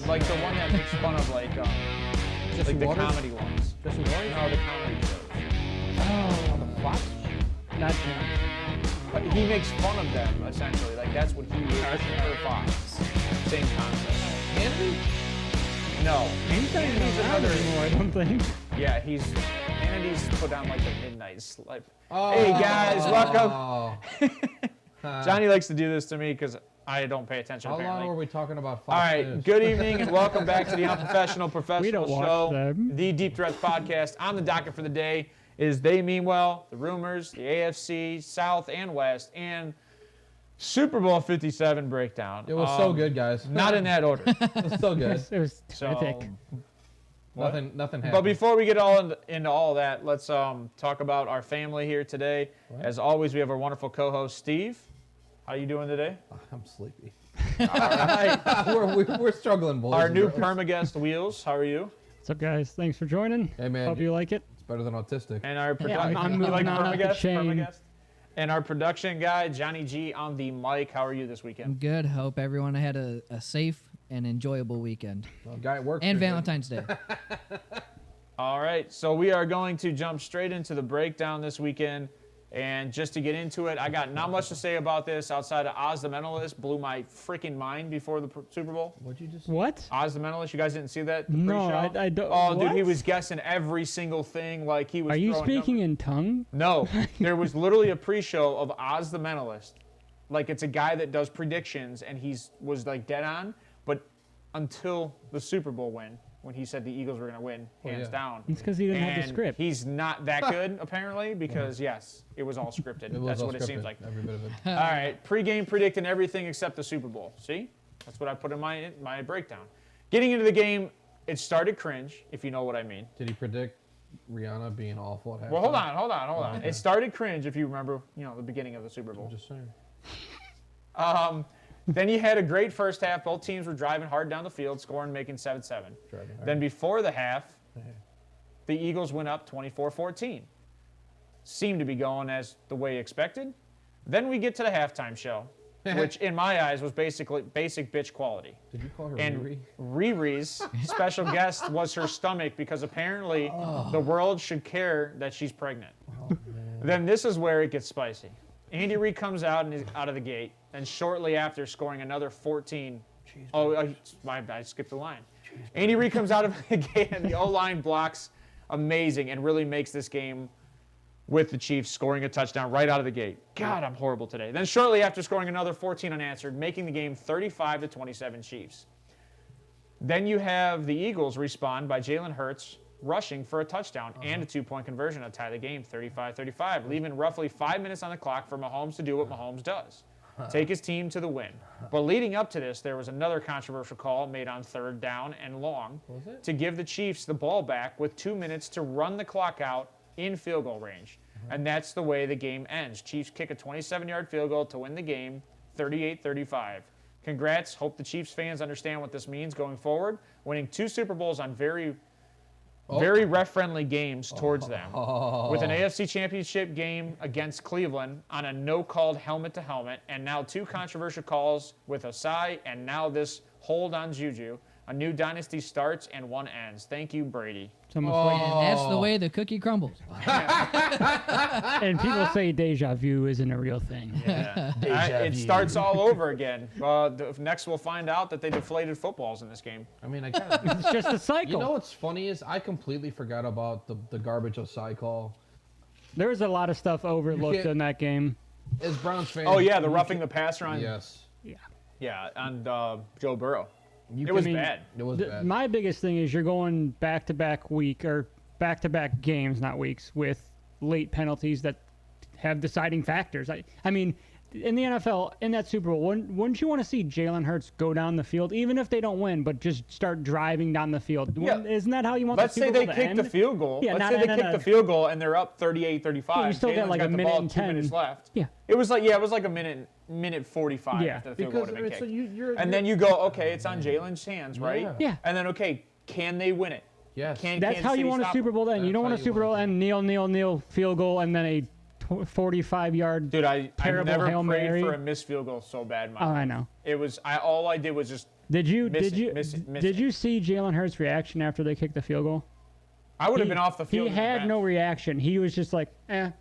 the one that makes fun of like the comedy ones. Jesse Waters? No, the comedy shows. Oh, the Fox? Not him. But he makes fun of them essentially. Like that's what he is for Fox. Same concept. Andy? No, He's not even Hannity's around anymore, I don't think. Yeah, Hannity's put on like the midnight sleep. Oh. Hey guys, welcome. Oh. Johnny likes to do this to me because I don't pay attention. How apparently. long were we talking about Fox All right, News? good evening and welcome back to the Unprofessional We Professional don't watch Show. them. The Deep Threats podcast. On the docket for the day is They Mean Well, the rumors, the AFC, South and West, and Super Bowl 57 breakdown. It was so good, guys. Not in that order. It was so good. It was So, terrific. Nothing happened. but before we get into all that, let's talk about our family here today. What? As always, we have our wonderful co-host Steve. How you doing today? I'm sleepy. All right. we're struggling, boys. Our and new girls. perma-guest Wheels. How are you? What's up, guys? Thanks for joining. Hey, man. Hope you like it. It's better than autistic. And our Yeah, I'm you like moving on up the perma-guest? chain. Perma-guest? And our production guy JonnyG on the mic. How are you this I'm weekend? good. Hope everyone had a safe and enjoyable weekend. Well, guy at work. And pretty good. Valentine's Day. All right, so we are going to jump straight into the breakdown this weekend. And just to get into it, I got not much to say about this outside of Oz the Mentalist blew my freaking mind before the Super Bowl. What'd you just? What? Oz the Mentalist, you guys didn't see that? The No, pre-show? I don't. Oh, dude, he what? was guessing every single thing like he was. Are you throwing speaking numbers. in tongue? No, there was literally a pre-show of Oz the Mentalist. Like it's a guy that does predictions, and was like dead on. But until the Super Bowl win, when he said the Eagles were going to win, hands down. It's because he didn't have the And script. he's not that good apparently because yes, it was all scripted. It was That's all what it seems scripted, like. Every bit of it. All right, pre-game predicting everything except the Super Bowl. See, that's what I put in my breakdown. Getting into the game, it started cringe, if you know what I mean. Did he predict Rihanna being awful at halftime? Well, hold on. Okay. It started cringe, if you remember, the beginning of the Super Bowl. I'm just saying. Then you had a great first half. Both teams were driving hard down the field, scoring, making 7-7. Driving hard. Then before the half, the Eagles went up 24-14. Seemed to be going as the way expected. Then we get to the halftime show, which in my eyes was basically basic bitch quality. Did you call her And Riri? Riri's special guest was her stomach because apparently the world should care that she's pregnant. Then this is where it gets spicy. Andy Reid comes out and is out of the gate, and shortly after scoring another 14. I skipped the line. Andy Reid comes out of the gate, and the O-line blocks amazing and really makes this game with the Chiefs scoring a touchdown right out of the gate. God, I'm horrible today. Then shortly after scoring another 14 unanswered, making the game 35-27 Chiefs. Then you have the Eagles respond by Jalen Hurts rushing for a touchdown and a two-point conversion to tie the game 35-35, leaving roughly 5 minutes on the clock for Mahomes to do what Mahomes does, take his team to the win. But leading up to this, there was another controversial call made on third down and long to give the Chiefs the ball back with 2 minutes to run the clock out in field goal range. And that's the way the game ends. Chiefs kick a 27-yard field goal to win the game 38-35. Congrats. Hope the Chiefs fans understand what this means going forward, winning 2 Super Bowls on very ref-friendly games towards them. With an AFC Championship game against Cleveland on a no-called helmet-to-helmet, and now 2 controversial calls with Osai, and now this hold on Juju. A new dynasty starts and one ends. Thank you, Brady. It's almost like, And that's the way the cookie crumbles. and people say deja vu isn't a real thing. Yeah. It starts all over again. Next, we'll find out that they deflated footballs in this game. I mean, I got It's just a cycle. You know what's funny is I completely forgot about the garbage Osai call. There was a lot of stuff overlooked can't- in that game. As Browns fans. Oh, yeah, the roughing the passer on Yes. Yeah. on Joe Burrow. You It was mean, bad. It was bad. My biggest thing is you're going back-to-back week or back-to-back games, not weeks, with late penalties that have deciding factors. I mean, in the NFL, in that Super Bowl, wouldn't you want to see Jalen Hurts go down the field, even if they don't win, but just start driving down the field? Yeah. Isn't that how you want Let's the say Super they Bowl to kick end? the field goal. Yeah, Let's say they kick the field goal and they're up 38-35. Yeah, you still get Jalen's like got a the minute ball, and 2 minutes 10. left. Yeah. It was like a minute 45 Yeah. after the field goal Because would have been so kicked. And then you go, okay, it's on Jalen's hands, right? Yeah. And then, okay, can they win it? Yes. Can That's Kansas how you City want a stop Super them? Bowl to end. You That's don't want how a you Super want Bowl it to end, kneel, field goal, and then a 45-yard. Dude, I've terrible never Hail prayed Mary. for a missed field goal so bad in my Oh, life. I know. It was all I did was just Did you miss did it, you miss it, miss did it. you see Jalen Hurts' reaction after they kicked the field goal? I would have been off the field. He at the had no bench. reaction. He was just like,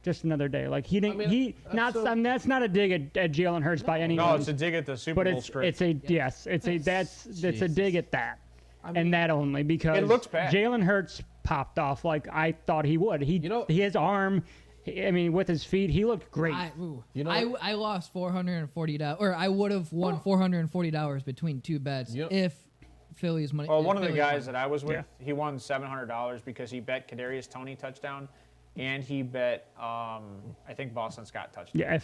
just another day. Like he didn't. I mean, That's not a dig at Jalen Hurts by any No, means. it's a dig at the Super but Bowl script. it's a yes. It's a it's a dig at that, mean, and that only because it looks bad. Jalen Hurts popped off like I thought he would. His arm. I mean, with his feet, he looked great. I lost $440, or I would have won $440 between two bets if Philly's money. Well, one of the Philly's guys won. that I was with, he won $700 because he bet Kadarius Toney touchdown, and he bet I think Boston Scott touchdown. Yeah,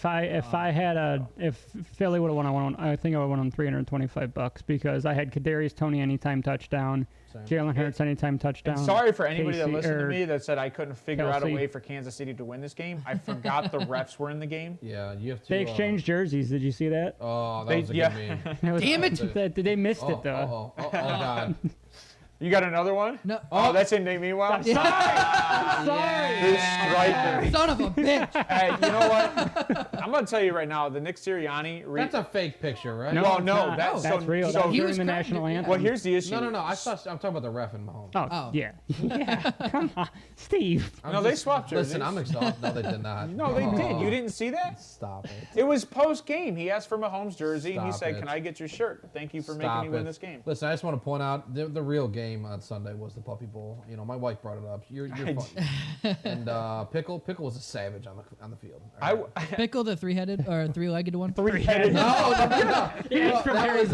if Philly would have won, I think I would have won on $325 because I had Kadarius Toney anytime touchdown, Jalen Hurts anytime touchdown. And sorry for anybody that Casey- listened to or me that said I couldn't figure out a Kelsey. way for Kansas City to win this game. I forgot the refs were in the game. Yeah, you have to. They exchanged jerseys. Did you see that? Oh, that They- was a yeah. good meme. That was- Damn it! They missed it though. Oh, God. You got another one? No. Oh, that's in Nate Meanwhile? Sorry. This striker. Son of a bitch! Hey, you know what? I'm going to tell you right now, the Nick Sirianni. That's a fake picture, right? No, Well, it's no, not. that's- that's so- real. so- That was He during was the crying, national yeah. anthem. Well, here's the issue. No. I'm talking about the ref in Mahomes. Oh, yeah. Yeah. Come on, Steve. No, they swapped jerseys. Listen, I'm exhausted. No, they did not. No, they did. Oh, You didn't see that? Stop it. It was post-game. He asked for Mahomes' jersey, and he Stop said, it. can I get your shirt? Thank you for Stop making me win it. this game. Listen, I just want to point out the real game on Sunday was the Puppy Bowl. You know, my wife brought it up. You're fun. And Pickle was a savage on the field. Pickle the three-legged one. Three-headed. No. Yeah, from That Harry was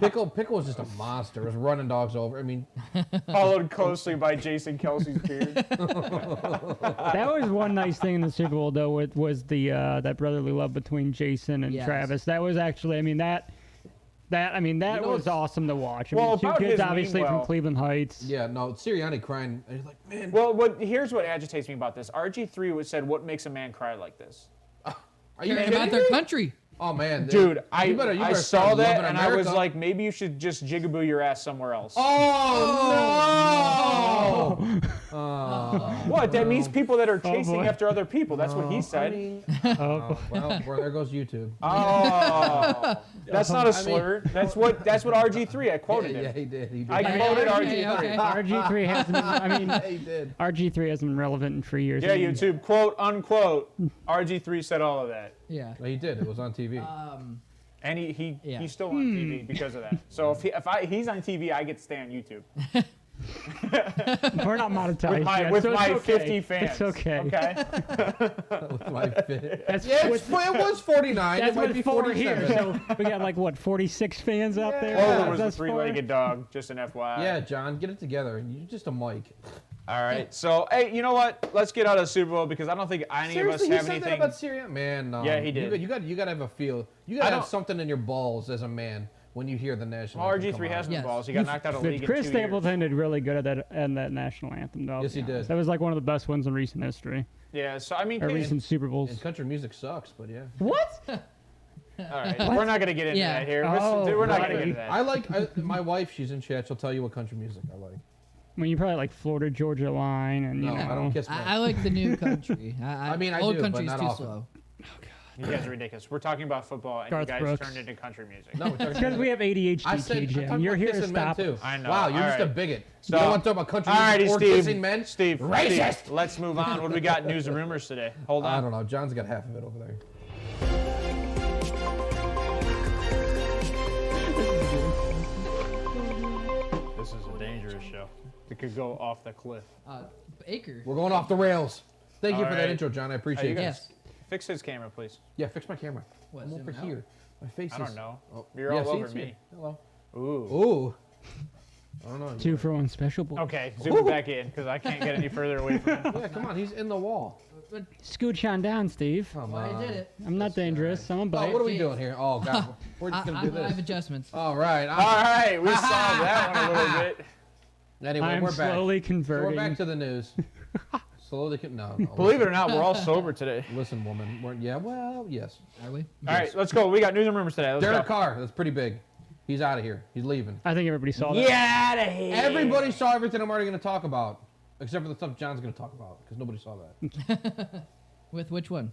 no. Pickle was just a monster. It was running dogs over. I mean, Followed closely by Jason Kelsey's beard. That was one nice thing in the Super Bowl, though, was the that brotherly love between Jason and Yes. Travis. That was actually, that know, was it's- awesome to watch. I Well, mean, two about kids his obviously meanwhile- from Cleveland Heights. yeah, no. Sirianni crying. He's like, man. Well, here's what agitates me about this. RG3 said, what makes a man cry like this? Are you Caring kidding about me? their country. Oh man, Dude, you I better saw start that, loving and I was America. like, maybe you should just jigaboo your ass somewhere else. Oh no! What? That means people that are Oh, chasing boy. after other people. That's what he said. Well, there goes YouTube. Oh, that's not a slur. That's what RG3. I quoted Yeah, him. he did. He did. I quoted Okay, RG3. okay. RG3 hasn't been, he did. RG3 hasn't been relevant in 3 years. Yeah, YouTube, quote unquote. RG3 said all of that, Yeah. No, he did. It was on TV. and he's Yeah. still on TV because of that. So if he's on TV, I get to stay on YouTube We're not monetized yet, with so it's my okay. 50 fans. It's okay. Okay. With my fit. That's, Yeah, with, it was 49. that's It might with be 4 47. here. So we got like, what, 46 fans out there? Clover was a That's 4? three-legged dog, just an FYI. Yeah, John, get it together. You're just a mic. All right. So, hey, you know what? Let's get out of the Super Bowl because I don't think any of us Seriously, he have said anything. that about Syria? Man, no. Yeah, he did. You got to have a feel. You got I to have don't- something in your balls as a man when you hear the national Well, anthem come RG3 on. has no Yes. balls. He got knocked out of the league in 2 Chris years. Stapleton did really good at that national anthem, though. Yes, he did. That was like one of the best ones in recent history, Yeah. So I mean, or Cleveland- recent Super Bowls. And country music sucks, but yeah. What? all right. We're not gonna get into Yeah. that here. Oh, We're not right. gonna get into that. My wife, she's in chat. She'll tell you what country music I like. I mean, you probably like Florida Georgia Line, and you No, know. I don't kiss my. I like the new country. I mean, I old do, but country's not too often. slow. You guys are ridiculous. We're talking about football, and Garth you guys Brooks. turned into country music. No, we're talking Because we have ADHD, I said, I'm KJAM. talking You're about here to kissing men stop too. us. I know. Wow, you're All just a right. bigot. So- you don't want to talk about country Alrighty, music or Steve. kissing men? Steve. Racist! Steve, let's move on. What do we got? in News and rumors today. Hold I on. don't know. John's got half of it over there. This is a dangerous show. It could go off the cliff. Acre. We're going off the rails. Thank you for that Alright. intro, John. I Hey, appreciate you it. guys Yes. fix his camera, please. Yeah, fix my camera. What, I'm zoom over out? here. My face I is. don't know. Oh, You're yeah, all see, over it's me. here. Hello. Ooh. Ooh. I don't know. 2 for 1 special boy. Okay, zoom it back in because I can't get any further away from it. Yeah, come on. He's in the wall. Scooch on down, Steve. Come I on. did it. I'm not dangerous. I'm a Oh, bite. what are we doing here? Oh, God. We're just going to do I have this. adjustments. All right. All right, we solved that one a little bit. Anyway, I'm we're back. slowly So converting. we're back to the news. Slowly. No. Believe it or not, we're all sober today. Listen, woman. Yes. Are we? All right, let's go. We got news and rumors today. Let's Derek go. Carr. That's pretty big. He's out of here. He's leaving. I think everybody saw that. Get out of here. Everybody saw everything I'm already going to talk about, except for the stuff John's going to talk about, because nobody saw that. With which one?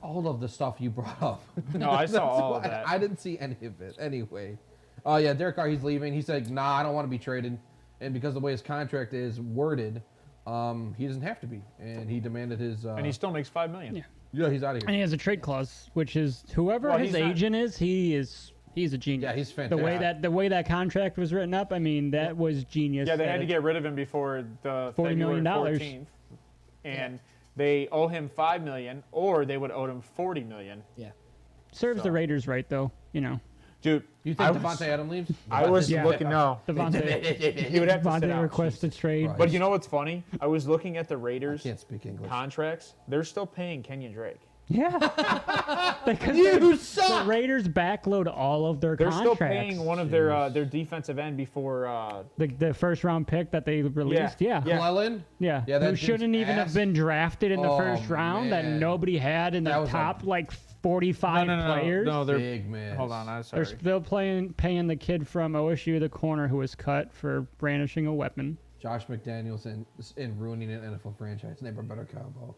All of the stuff you brought up. No, I saw all of why that. I didn't see any of it. Anyway. Oh, yeah, Derek Carr, he's leaving. He said, nah, I don't want to be traded. And because the way his contract is worded, he doesn't have to be. And he demanded his... and he still makes $5 million. Yeah. Yeah, he's out of And here. he has a trade clause, which is whoever Well, his he's not- agent is, he's a genius. Yeah, he's The fantastic. way that contract was written up, I mean, that was genius. Yeah, they had That to get rid of him before the $40 February million. 14th, and they owe him $5 million, or they would owe him $40 million. Yeah. serves the so. Raiders right, though. You know, Dude, You think I was- Devontae Adams leaves? I was Yeah. looking. No, Devontae, he would have to sit Devontae out. requested trade. Right. But you know what's funny? I was looking at the I Raiders can't speak English. contracts. They're still paying Kenyon Drake. Yeah, because You the suck! Raiders backload all of their They're contracts. still paying one of their defensive end before. the first round pick that they released. Yeah, Yeah. Cleland? yeah. Yeah, that Who dude's shouldn't even ass. have been drafted in the Oh, first round that man. nobody had in That the was a top like 45 players. No, they're. Big man. Hold on, I'm They're sorry. still paying the kid from OSU, the corner who was cut for brandishing a weapon. Josh McDaniels and ruining an NFL franchise. Never better combo.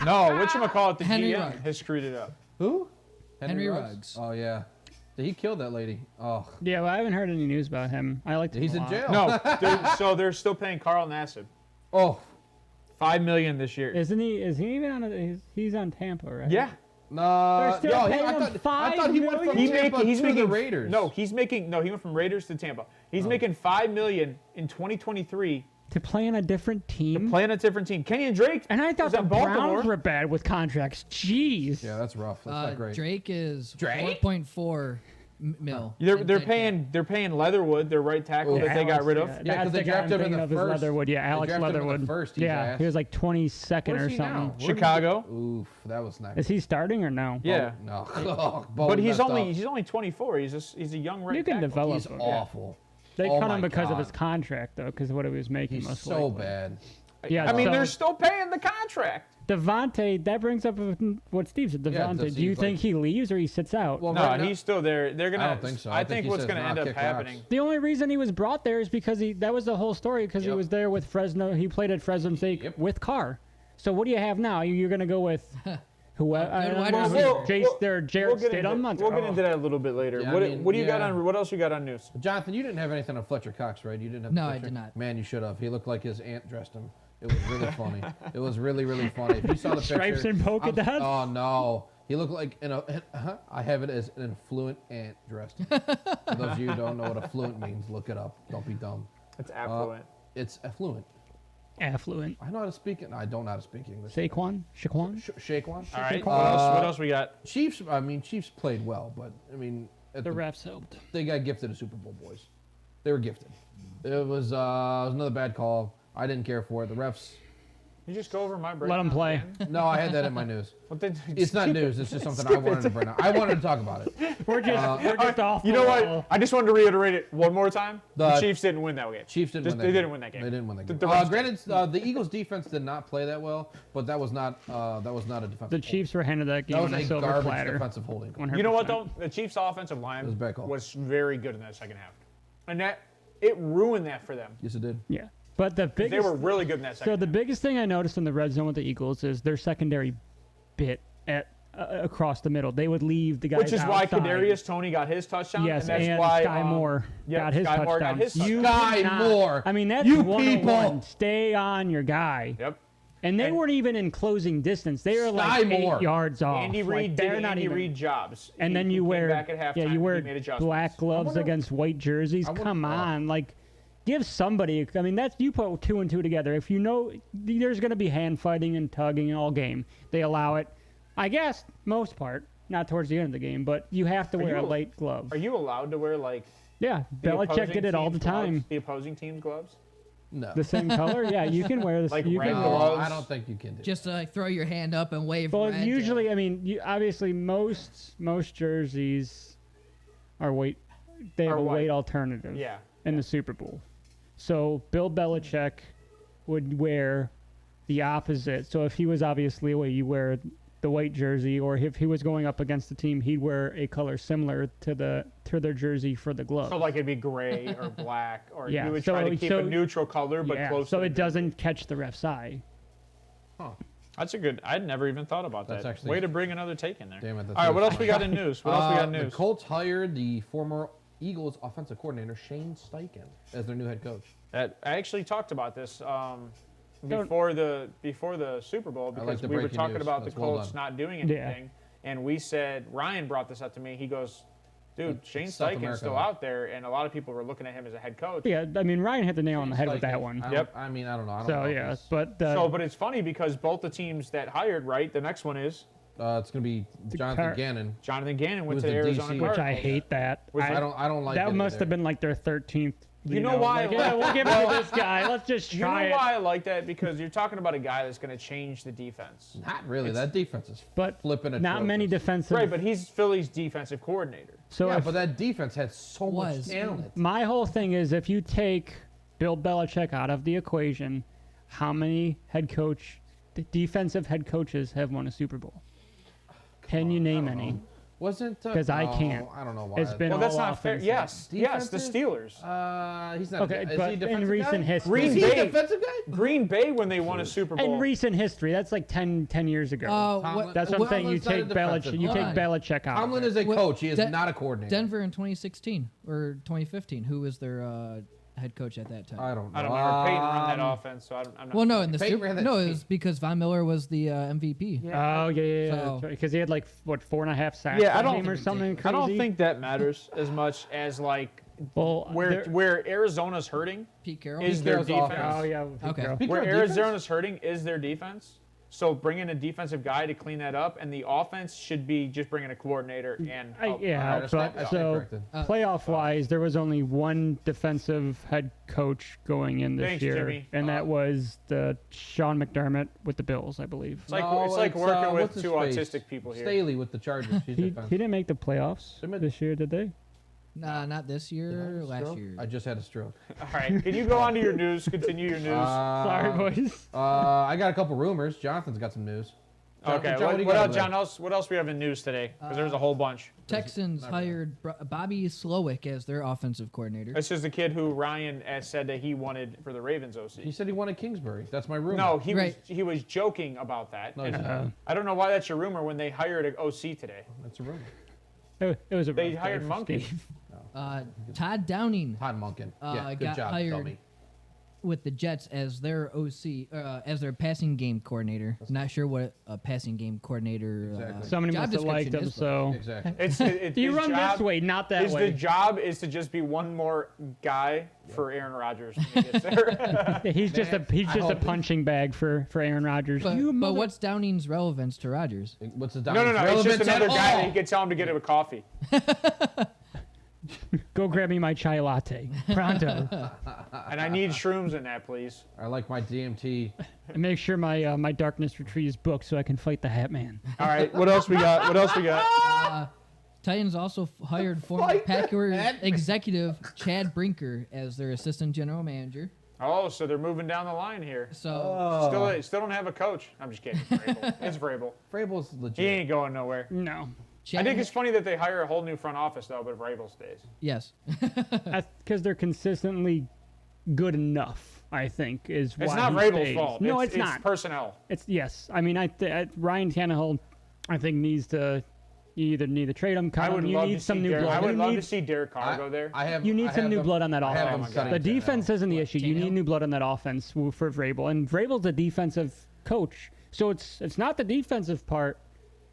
No, whatchamacallit, the Henry GM Ruggs. has screwed it up. Who? Henry Ruggs. Oh, yeah. He killed that lady. Oh, Yeah, well, I haven't heard any news about him. I like he's in jail. No, so they're still paying Carl Nassib Oh, $5 million this year. Isn't he? Is he even on? He's on Tampa, right? Yeah. no. They're still paying him I thought $5 he went from million? Tampa He's to making the Raiders. No, he went from Raiders to Tampa. He's making $5 million in 2023 To play on a different team. playing a different team. Kenyon Drake. And I thought was the on Baltimore. Browns were bad with contracts. Jeez. Yeah, that's rough. That's not great. Drake is Drake? 4.4 mil. They're in dead paying Leatherwood, their right tackle Oh, that they got Alex, rid of. Yeah, Yeah, 'cause that's they the guy drafted I'm him in thinking the of is first. Leatherwood. Yeah, They Alex drafted him in the Leatherwood. first, he's yeah, ass. he was like 22nd Where's or he something. now? Chicago. Oof, that was nice. Is he starting or no? Yeah. No. Oh, But he's messed only up. 24. He's a young right You can tackle. develop He's him. awful. They Oh cut my him because of his God. contract, though, because of what he was making. He's most so likely. bad. Yeah, I mean, so they're still paying the contract. Devontae, that brings up what Steve said. Yeah, Devontae, does do you he, think like- he leaves or he sits out? Well, No, right now- he's still there. They're gonna. I don't think so. I I think think he what's says, gonna "Nah, end up kick rocks." happening. The only reason he was brought there is because that was the whole story, because he Yep. was there with Fresno. He played at Fresno State Yep. with Carr. So what do you have now? You're going to go with whoever? good wide Jared Stidham? We'll get into that a little bit later. Yeah, what, I mean, what do you got yeah. on? What else you got on news? Jonathan, you didn't have anything on Fletcher Cox, right? You didn't have. No, I Fletcher? did not. Man, you should have. He looked like his aunt dressed him. It was really funny. It was really, really funny. If you saw the picture, Stripes and polka I'm- dots? Oh no, he looked like I have it as an affluent aunt dressed. For those of you who don't know what affluent means, look it up. Don't be dumb. It's affluent. It's affluent. Affluent. I know how to speak it. I don't know how to speak English. Saquon? Shaquan? Shaquan. All right. What else we got? Chiefs. I mean, Chiefs played well, but I mean, at The refs helped. they got gifted a Super Bowl, boys. They were gifted. It was another bad call. I didn't care for it. The refs. You just go over my break. Let him play. No, I had that in my news. It's not Skip news. It's just something I wanted to bring up. I wanted to talk about it. We're just off You the know wall. what? I just wanted to reiterate it one more time. The The- Chiefs didn't win that game. Chiefs didn't Just- win that they game. didn't win that game. They didn't win that The- game. the refs Granted, the Eagles' defense did not play that well, but that was not a defensive. The Chiefs were handed that game That was on a a silver garbage platter. defensive holding. 100%. You know what though? The Chiefs' offensive line was a bad call. was very good in that second half, and it ruined that for them. Yes, it did. Yeah. But the biggest... They were really good in that second. So the half. biggest thing I noticed in the red zone with the Eagles is their secondary bit across the middle. They would leave the guys Which is why outside. Kadarius Toney got his touchdown. Yes, and that's and why Sky Moore got his Sky touchdown. Moore got his You touchdown. Sky cannot- Moore. I mean, that's You 101. people. Stay on your guy. Yep. And they And- weren't even in closing distance. They were Sky like Moore. 8 yards off. Andy Like, Reid they're did not Andy even. Reid jobs. And then He you came wear back at halftime. you He wear made adjustments. black gloves wonder- against white jerseys. I wonder- Come on, like give somebody. I mean, that's you put 2 and 2 together. If you know there's going to be hand fighting and tugging all game, they allow it. I guess most part, not towards the end of the game, but you have to wear a you- light glove. Are you allowed to wear like Yeah, the Belichick opposing did it all the team's gloves? time. The opposing team's gloves. No. The same color. Yeah, you can wear this. Like you red can No, wear- gloves. I don't think you can do. Just to like throw your hand up and wave. Well, red. usually, I mean, obviously most jerseys are white. They have Are a white. white alternative. Yeah. In the Super Bowl. So Bill Belichick would wear the opposite. So if he was obviously away, you wear the white jersey, or if he was going up against the team, he'd wear a color similar to their jersey for the glove. So like it'd be gray or black, or Yeah, you would so- try to keep so- a neutral color but yeah, close. so to it the doesn't catch the ref's eye. Huh. That's a good. I'd never even thought about That's that. actually- Way to bring another take in there. Damn it, that's All right, what really else we got in news? What else we got in The news? Colts hired the former Eagles offensive coordinator Shane Steichen as their new head coach. I actually talked about this before the Super Bowl I like because the we were breaking talking news. about That's the well Colts done. not doing Yeah. anything, and we said Ryan brought this up to me. He goes, "Dude, It's Shane South Steichen's America, still though. out there, and a lot of people were looking at him as a head coach." Yeah, I mean Ryan hit the nail on the head with Steichen, that one. Yep. I mean, I don't know. I don't So know if yeah, he's- but But it's funny because both the teams that hired, right? The next one is it's gonna be Jonathan Carr. Gannon. Jonathan Gannon went Who's to the the Arizona DC? Cardinals. which I hate that. Which I don't like that it must either. have been like their 13th. You know why I Like, yeah, like- we'll give it to this guy. Let's just You know try it. why I like that? Because you're talking about a guy that's going to change the defense. Not really. That defense is But flipping not atrocious. many defensive. Right, but he's Philly's defensive coordinator. So yeah, if- but that defense had so much Was. talent. my whole thing is if you take Bill Belichick out of the equation, how many defensive head coaches have won a Super Bowl? Can you name any? Wasn't 'Cause I can't. I don't know why. It's been Well, that's all not fair. offensive. Yes, yes, the Defensive? Steelers. He's not. Okay, is but he a in defensive recent guy? history, Is he Green a Bay- defensive guy? Green Bay when they won a Super Bowl. in recent history, that's like 10 years ago. Tomlin- That's what I'm saying. You Tomlin's not a take defensive Belichick. You guy. take Hold on. Belichick out. Tomlin of is it. a Well, coach. He is Den- not a coordinator. Denver in 2016 or 2015. Who was their head coach at that time? I don't know. I don't remember Peyton run that offense, so I'm not. Well, no, in the Peyton Super. ran that No, it team. was because Von Miller was the MVP. Oh yeah. So- Because he had like what 4.5 sacks Yeah, I per don't game or think- something crazy. I don't think that matters as much as like Well, where Arizona's hurting Pete Carroll. is their Carroll's defense. offense. Oh yeah. Okay. Carroll. Speaking Where of defense, Arizona's hurting is their defense. So bring in a defensive guy to clean that up, and the offense should be just bringing a coordinator and help. Yeah, Alright, I stand but so corrected. playoff-wise, there was only one defensive head coach going in this Thanks, year, Jimmy. and that was the Sean McDermott with the Bills, I believe. It's like No, it's like it's, working what's with his two face? autistic people here. Staley with the Chargers. He's He defense. didn't make the playoffs They made- this year, did they? Nah, not this year. Last year. I just had a stroke. All right, can you go on to your news? Continue your news. Sorry, boys. I got a couple rumors. Jonathan's got some news. Okay, John, what do you else, got over there? John? What else we have in news today? Because there's a whole bunch. Texans hired Bobby Slowick as their offensive coordinator. This is the kid who Ryan said that he wanted for the Ravens He OC. said he wanted Kingsbury. That's my rumor. No, he Right. was joking about that. No, And he's not. I don't know why that's your rumor when they hired an OC today. That's a rumor. It was a They rough hired day for Monkey. Steve. Todd Downing Todd Monken. Yeah, good got job, hired dummy. with the Jets as their OC, as their passing game coordinator. Not sure what a passing game coordinator Exactly. Somebody job must have liked description him, is, though. so Exactly. It's you his run job, this way, not that The way. job is to just be one more guy for Aaron Rodgers when he gets there. He's just a I a hope- punching bag for Aaron Rodgers. But, You but mother- what's Downing's relevance to Rodgers? What's the no, it's relevant just another at guy all? that he could tell him to get him a coffee. Go grab me my chai latte pronto, And I need shrooms in that, please. I like my DMT. and make sure my my darkness retreat is booked so I can fight the Hat Man. All right, what else we got? What else we got? Titans also hired former Fight the Packers Batman. executive Chad Brinker as their assistant general manager. Oh, so they're moving down the line here. So Still don't have a coach. I'm just kidding. Vrabel. It's Vrabel. Vrabel's legit. He ain't going nowhere. No, Chad, I think it's funny that they hire a whole new front office though, but Vrabel stays. yes. because they're consistently good enough. I think is why It's not he Vrabel's stays. fault. No, it's it's not. It's personnel. It's yes. I mean, Ryan Tannehill, I think needs to. You either need to trade him, cut I would him. You love need to some see new Derek. blood. I would You love need- to see Derek Carr go there. You need some new blood on that I have offense. them studying The defense Tannehill. isn't the issue. You need new blood on that offense for Vrabel, and Vrabel's a defensive coach, so it's not the defensive part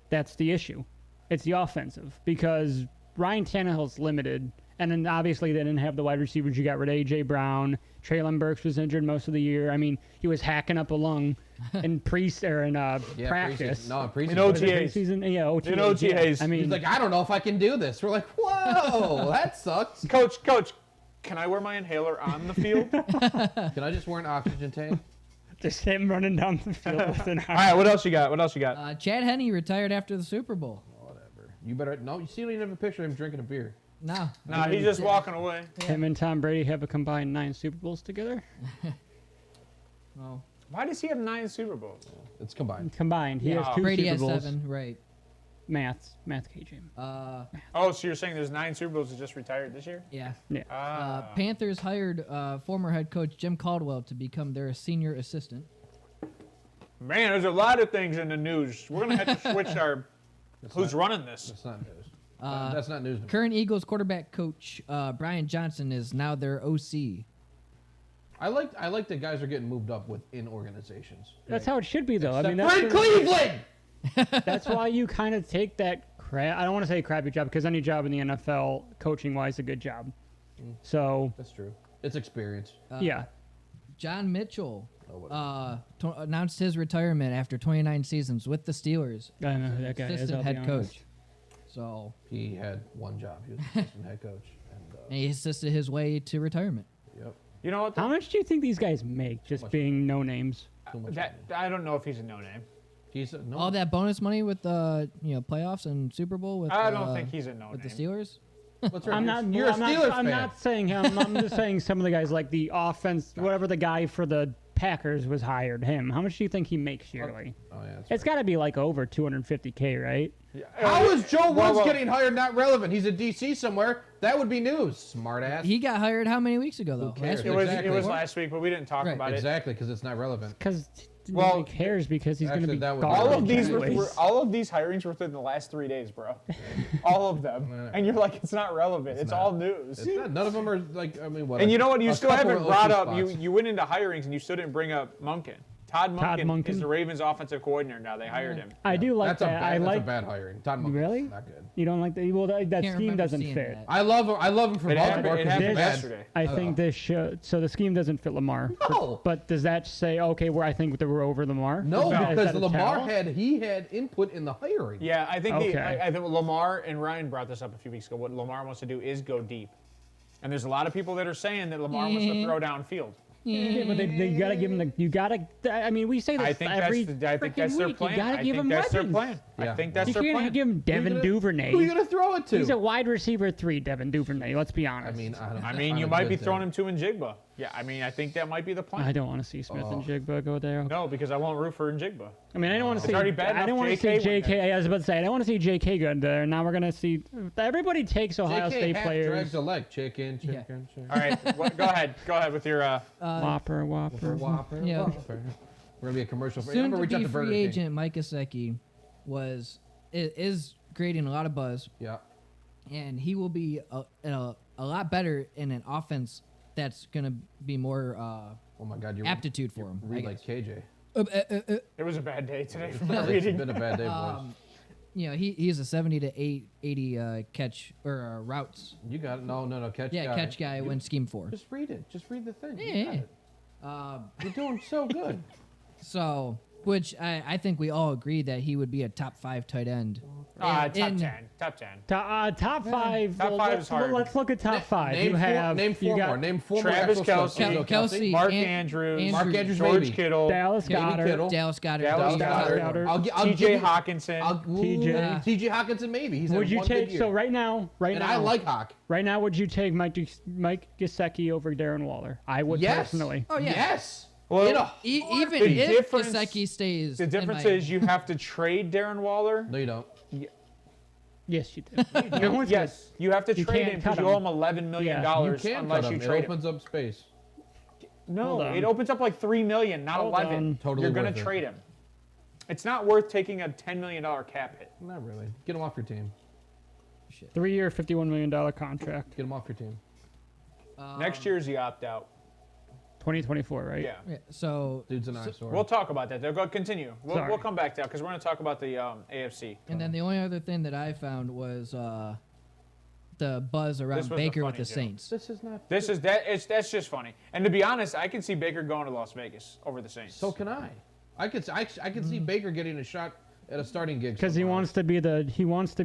that's the issue. It's the offensive because Ryan Tannehill's limited, and then obviously they didn't have the wide receivers. You got rid of A.J. Brown. Traylon Burks was injured most of the year. I mean, he was hacking up a lung in practice. Preseason. No, in preseason. In OTA. Was it preseason? Yeah, OTAs. In OTAs. Yeah. I mean, He's like, I don't know if I can do this. We're like, whoa, that sucks. Coach, can I wear my inhaler on the field? Can I just wear an oxygen tank? just him running down the field with an All right, what else you got? What else you got? Chad Henne retired after the Super Bowl. Whatever. You better. No, you see, you don't even have a picture of him drinking a beer. No. Nah, he's just walking away. Him and Tom Brady have a combined 9 Super Bowls together. Well, Why does he have 9 Super Bowls? It's combined. Combined, he Yeah. has 2 Brady Super has Bowls. 7, right? Math KJAM. Oh, so you're saying there's 9 Super Bowls that just retired this year? Yeah. Ah. Panthers hired former head coach Jim Caldwell to become their senior assistant. Man, there's a lot of things in the news. We're gonna have to switch our. Who's running this? That's not news. That's not news. Current Eagles quarterback coach Brian Johnson is now their OC. I like that guys are getting moved up within organizations. That's how it should be, though. I mean, Except that's for in Cleveland. That's why you kind of take that I don't want to say crappy job, because any job in the NFL, coaching-wise, is a good job. So, That's true. It's experience. yeah. John Mitchell announced his retirement after 29 seasons with the Steelers. I don't know who that guy is. Assistant I'll be head honest. coach. So He had one job. He was assistant head coach. and he assisted his way to retirement. Yep. You know what? How much do you think these guys make just much? being no names? Too much That money. I don't know if he's a no name. He's no. All that bonus money with the playoffs and Super Bowl with I don't think he's a no with the name. Steelers. What's wrong? I'm not. You're a I'm not, Steelers I'm fan. not saying him. I'm just saying some of the guys, like the offense, whatever the guy for the Packers was hired him. How much do you think he makes yearly? Oh yeah. That's It's got to be like over 250K, right? How is Joe Woods well, getting hired? Not relevant. He's a DC somewhere. That would be news. Smart ass. He got hired how many weeks ago though? cares? It was Exactly. it was last week, but we didn't talk Right. about it. Exactly, because it's not relevant. Because Well, nobody cares, because he's going to actually, be that would- garbage All of these anyways. all of these hirings were within the last 3 days, bro. All of them, and you're like, it's not relevant. It's not. all news. It's not, none of them are like. I mean, what? And you know what? You a still couple haven't are brought OC up. You spots. you went into hirings and you still didn't bring up Monken. Todd Monken is Monken. the Ravens' offensive coordinator now. They hired him. I do like That's that. a I like. bad hiring. Todd Monken's Really? Not good. You don't like that? Well, that Can't scheme remember doesn't seeing fit. that. I love him from It happened, Baltimore. it 'cause happened he's bad. yesterday. I think this show. So the scheme doesn't fit Lamar. No. But does that say okay? Where I think that we're over Lamar? No, Is that because a Lamar tell? had input in the hiring. Yeah, I think Okay. I think Lamar and Ryan brought this up a few weeks ago. What Lamar wants to do is go deep, and there's a lot of people that are saying that Lamar wants to throw downfield. Yeah, but they gotta give him the. You gotta. I mean, we say this I think every that's their week. plan. You gotta I give think him that's their weapons. plan. Yeah. I think that's You their can't plan. give him Devin Duvernay. Who are you gonna throw it to? He's a wide receiver 3, Devin Duvernay. Let's be honest. I mean, I mean, you might be throwing him to Njigba. Yeah, I mean, I think that might be the plan. I don't want to see Smith and Jigba go there. No, because I won't root for Njigba. I mean, I don't want to It's see. already bad I don't enough want to see JK went JK. I was about to say I don't want to see JK go there. Now we're gonna see. Everybody takes Ohio JK State half players. drags a leg. Chicken. All right, go ahead. Go ahead with your. Whopper. Whopper. Yeah. Whopper. We're gonna be a commercial for. Soon I'm to gonna reach out be to Burger free King. agent Mike Gesicki is creating a lot of buzz, Yeah. and he will be a lot better in an offense that's gonna be more Oh my God, you're aptitude for him. I read like guess. KJ. It was a bad day today for It's reading. been a bad day, boys. He's a 70 to 80 catch or routes. You got it. No. Catch Yeah, guy. catch guy when scheme 4. Just read it. Just read the thing. Yeah, You got yeah. it. You're doing so good. So, which I think we all agree that he would be a top 5 tight end. Top In- 10. Top 10. Top 5. Top well, five let's, is hard. let's look at top 5. Name You have name four you got more. Name four Travis more. actual stuff. Kelce. Kelsey, Mark An- Andrews. Mark Andrews, George maybe. Kittle. Dallas Maybe Goddard. Kittle. Dallas Goddard. Dallas Goddard. Goddard. I'll give T.J. you- Hawkinson. TJ. T.J. Hawkinson, maybe. He's had Would you one good take year. so right now? And I like Hawk. Right now, would you take Mike Gesicki over Darren Waller? I would Yes. personally. Oh, yeah. Yes. Well, In a Even The if difference- Gesicki stays. the in difference Miami. is you have to trade Darren Waller. No, you don't. Yes, you do. No one's Yes, you have to You trade can't him because cut you owe him. him $11 million Yeah, You can't unless cut you him. It trade him. opens up space. No, Hold on. it opens up like $3 million, not Hold 11. on. Totally You're gonna worth it. trade him. It's not worth taking a $10 million cap hit. Not really. Get him off your team. 3-year, $51 million contract. Get him off your team. Next year's the opt out. 2024, right? Yeah. Yeah, so Dude's an eyesore. We'll talk about that. Though. Go continue. Sorry. We'll come back to that because we're going to talk about the AFC. and then the only other thing that I found was the buzz around This was a Baker with funny the joke. Saints. This is not. That's just funny. And to be honest, I can see Baker going to Las Vegas over the Saints. So can I. I could see Baker getting a shot at a starting gig. Because he somewhere. wants to be he wants to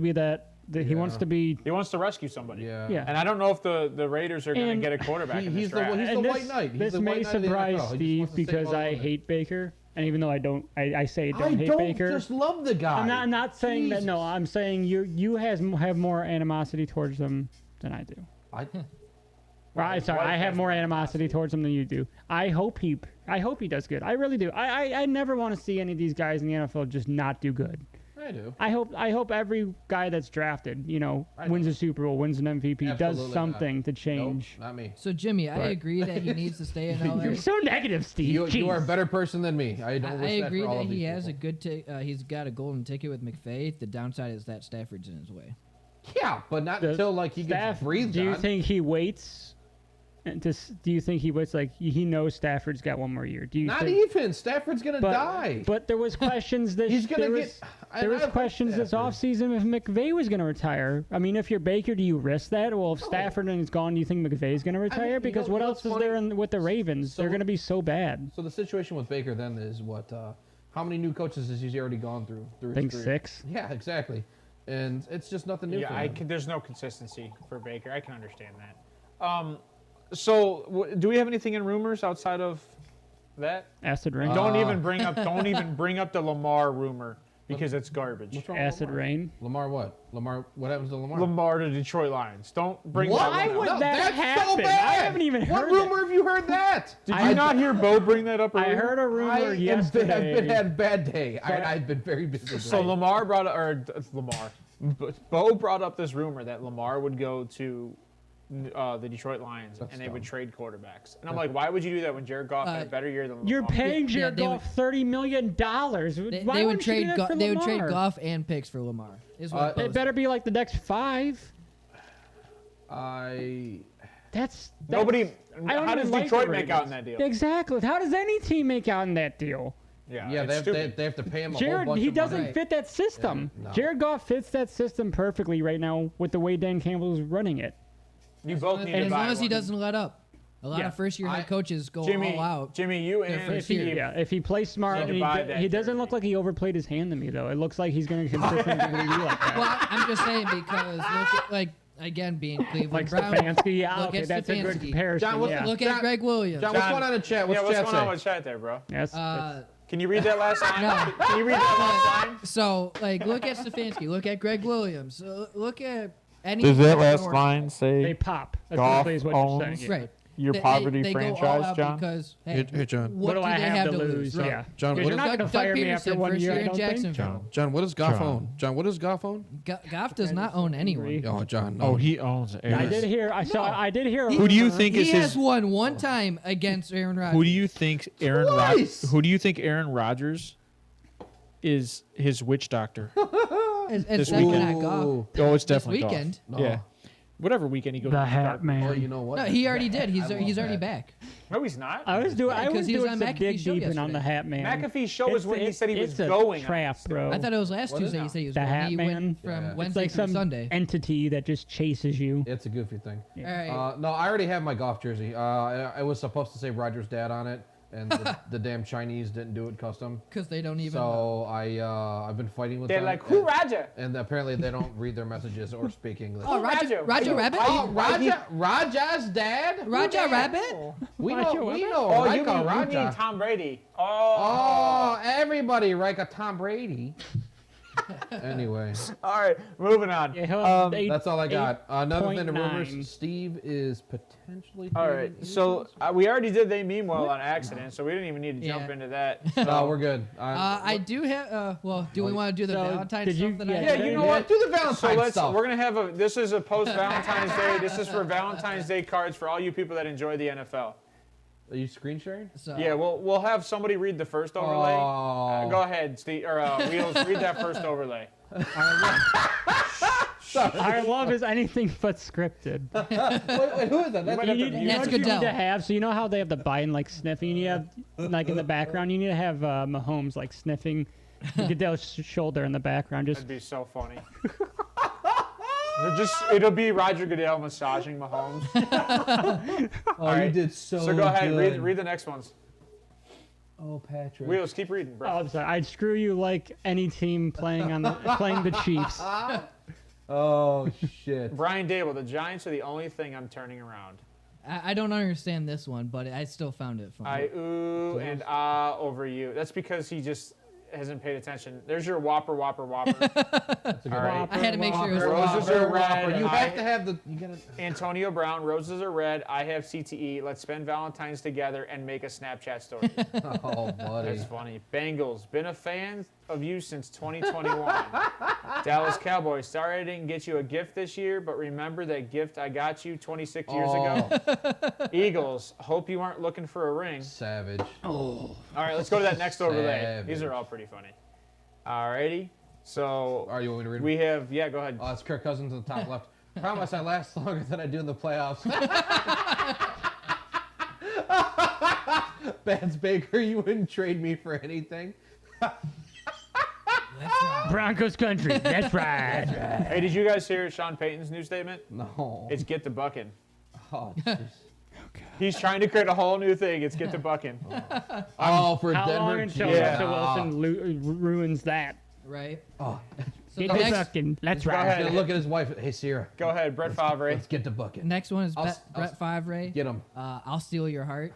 be. He wants to rescue somebody. Yeah. Yeah. And I don't know if the Raiders are going to And get a quarterback in this he's the draft. one- he's And the white knight. He's This the may white knight of the surprise NFL. He just Steve wants to save because all I of it. hate Baker, and even though I say I don't hate don't Baker. just love the guy. I'm not saying that. No, Jesus. I'm saying you have more animosity towards him than I do. I Sorry, I have more animosity towards him than you do. I hope he does good. I really do. I never want to see any of these guys in the NFL just not do good. I do. I hope every guy that's drafted, wins a Super Bowl, wins an MVP, Absolutely does something to Nope, change. not me. So Jimmy, I Right. agree that he needs to stay in LA. You're so negative, Steve. You Jeez. are a better person than me. I don't I wish that agree for all that of he these has a people. good. He's got a golden ticket with McVay. The downside is that Stafford's in his way. Yeah, but not The until like he gets Staff, breathed do you on. think he waits? Do you think he waits like he knows Stafford's got one more year? Do you Not think, even. Stafford's gonna die. But there was questions this. He's gonna there get. was, I there was like questions this Stafford. offseason if McVay was going to retire. I mean, if you're Baker, do you risk that? Well, if Stafford is gone, do you think McVay's going to retire? you Because know what what's else is there funny? with the Ravens? So- They're going to be so bad. So the situation with Baker then is what? How many new coaches has he already gone through? I think his career? 6. Yeah, exactly. And it's just nothing new for Yeah, him. there's no consistency for Baker. I can understand that. So do we have anything in rumors outside of that? Acid rain. Don't even bring up the Lamar rumor because it's garbage. What's wrong with Acid Lamar? rain. Lamar what? What happens to Lamar? Lamar to Detroit Lions. Don't bring Why that would one up. that that's happen? so bad. I haven't even What heard rumor have you heard that? Did you not hear Bo bring that up I earlier? heard a rumor yesterday. I've had a bad day. I've been very busy. So today. Lamar brought up, Bo brought up this rumor that Lamar would go to the Detroit Lions That's and they would dumb. trade quarterbacks. And I'm like, why would you do that when Jared Goff had a better year than Lamar? You're paying Yeah, Jared they Goff $30 million. They, Why they would wouldn't you do trade. that for They would trade Lamar? Goff and picks for Lamar. Is what It better be like the next 5. That's Nobody. I don't How does even like Detroit the make out in Ravens. that deal? Exactly. How does any team make out in that deal? Yeah, it's they stupid. have to pay him a Jared, whole bunch he of doesn't money. fit that system. Yeah, no. Jared Goff fits that system perfectly right now with the way Dan Campbell's running it. You both need and to as buy long as he one. doesn't let up. A lot Yeah. of first-year head coaches go Jimmy, all out. Jimmy, you Their and first Steve. year. Yeah, if he plays smart, Need to and buy that he doesn't look jersey. like he overplayed his hand to me though. It looks like he's going to consistently be like that. Well, I'm just saying because look at, again being Cleveland Like Brown. Stefanski, yeah, look okay, at that's a good Stefanski. comparison. John, what's yeah. Look John- at Greg Williams. John, what's going on in chat? What's what's chat going on say? with chat there, bro? Yes, Can you read that last line? No. Can you read that last line? So, look at Stefanski. Look at Greg Williams. Look at any. Does that last or- line they say pop. That's Golf basically is what you're owns- saying. Yeah. Right. your They- poverty they go all franchise, out John? Because, hey, Hey, John. What do do I they have to lose? Right. Yeah. John, Because what you're not is- going to fire me after Peterson, 1 first year, I year in don't think. Jacksonville. John, what does Goff John. own? John, what does Goff own? Goff does not own anyone. Oh, John. No. Oh, he owns I Aaron. did hear. I did hear. a Who do you rumor- think He is has his? won one time against Aaron Rodgers. Who do you think Aaron? Twice! Who do you think Aaron Rodgers is his witch doctor? It's this definitely weekend? not Goff. Oh, it's This definitely Goff. weekend. No. Yeah, whatever weekend he goes. The to Hat dark. Man. Well, you know what? No, he already did. He's I love already that. back. No, he's not. I was doing. I because was he was doing on some McAfee's dig show deeping on yesterday. the Hat Man. McAfee's show was when he said he was it's a going. trap, bro. I thought it was last What is Tuesday. it? He said he was The going. Hat He Man? went from Yeah. It's Wednesday like through some Sunday. entity that just chases you. It's a goofy thing. All right. No, I already have my golf jersey. I was supposed to say Roger's dad on it, and the damn Chinese didn't do it custom. Because they don't even. So I've been fighting with They're them. like, who and, Roger? and apparently they don't read their messages or speak English. Oh, Roger Roger. Rabbit? Oh, Raja's dad? Who Roger dat? Rabbit? We Roger know, we Rabbit? know. Oh, Raika you mean Raja. Tom Brady? Oh. Oh, everybody, Raika Tom Brady. Anyway, All right, moving on. Yeah, he'll have that's all I got. Another thing to 8.9. rumors: Steve is potentially. All trading right, Eagles. so we already did they mean well on accident, so we didn't even need to jump Yeah. into that. No, we're good. I do have. Well, do we want to do the So, Valentine's did you- stuff that yeah, I Yeah, did? you know what? Do the Valentine's So let's. stuff. We're gonna have this is a post Valentine's Day. This is for Valentine's Day cards for all you people that enjoy the NFL. Are you screen sharing? So, Yeah, we'll have somebody read the first overlay. Oh. Go ahead, Steve or Wheels. Read that first overlay. Our love is anything but scripted. Wait, who is that? might That's have You to need, mute you know That's what you need Goodell. to have? So you know how they have the Biden like sniffing? You have like in the background. You need to have Mahomes like sniffing Goodell's shoulder in the background. Just That'd be so funny. It'll be Roger Goodell massaging Mahomes. Oh, All you right. did so So go ahead, good. read the next ones. Oh, Patrick. Wheels, keep reading, bro. oh, I'm sorry. I'd screw you like any team playing on playing the Chiefs. Oh, shit. Brian Dable, the Giants are the only thing I'm turning around. I don't understand this one, but I still found it funny. I ooh and ah over you. That's because he just hasn't paid attention. There's your Whopper. That's a good All right. one. I had to make sure it was Roses Whopper. are red. You I- have to have the. You gotta. Antonio Brown, roses are red. I have CTE. Let's spend Valentine's together and make a Snapchat story. Oh, buddy. That's funny. Bengals, been a fan of you since 2021. Dallas Cowboys, sorry I didn't get you a gift this year, but remember that gift I got you 26 years ago? Eagles, hope you aren't looking for a ring. Savage. All right, let's go to that next overlay. Savage. These are all pretty funny. All righty. So All right, you want me to read them? we have, yeah, go ahead. Oh, it's Kirk Cousins in the top left. Promise I last longer than I do in the playoffs. Vance Baker, you wouldn't trade me for anything. Broncos country. That's right. Hey, did you guys hear Sean Payton's new statement? No. It's get the bucking. Oh, jeez. He's trying to create a whole new thing. It's get the bucking. Oh, for How Denver. long until Yeah. Russell Wilson ruins that? Right. Oh, So Get the the next, bucking. That's Go right. ahead. he's gonna look at his wife. Hey, Sierra. Go ahead, Brett Favre. Let's get the bucket. next one is I'll- Brett Favre. Get him. I'll steal your heart.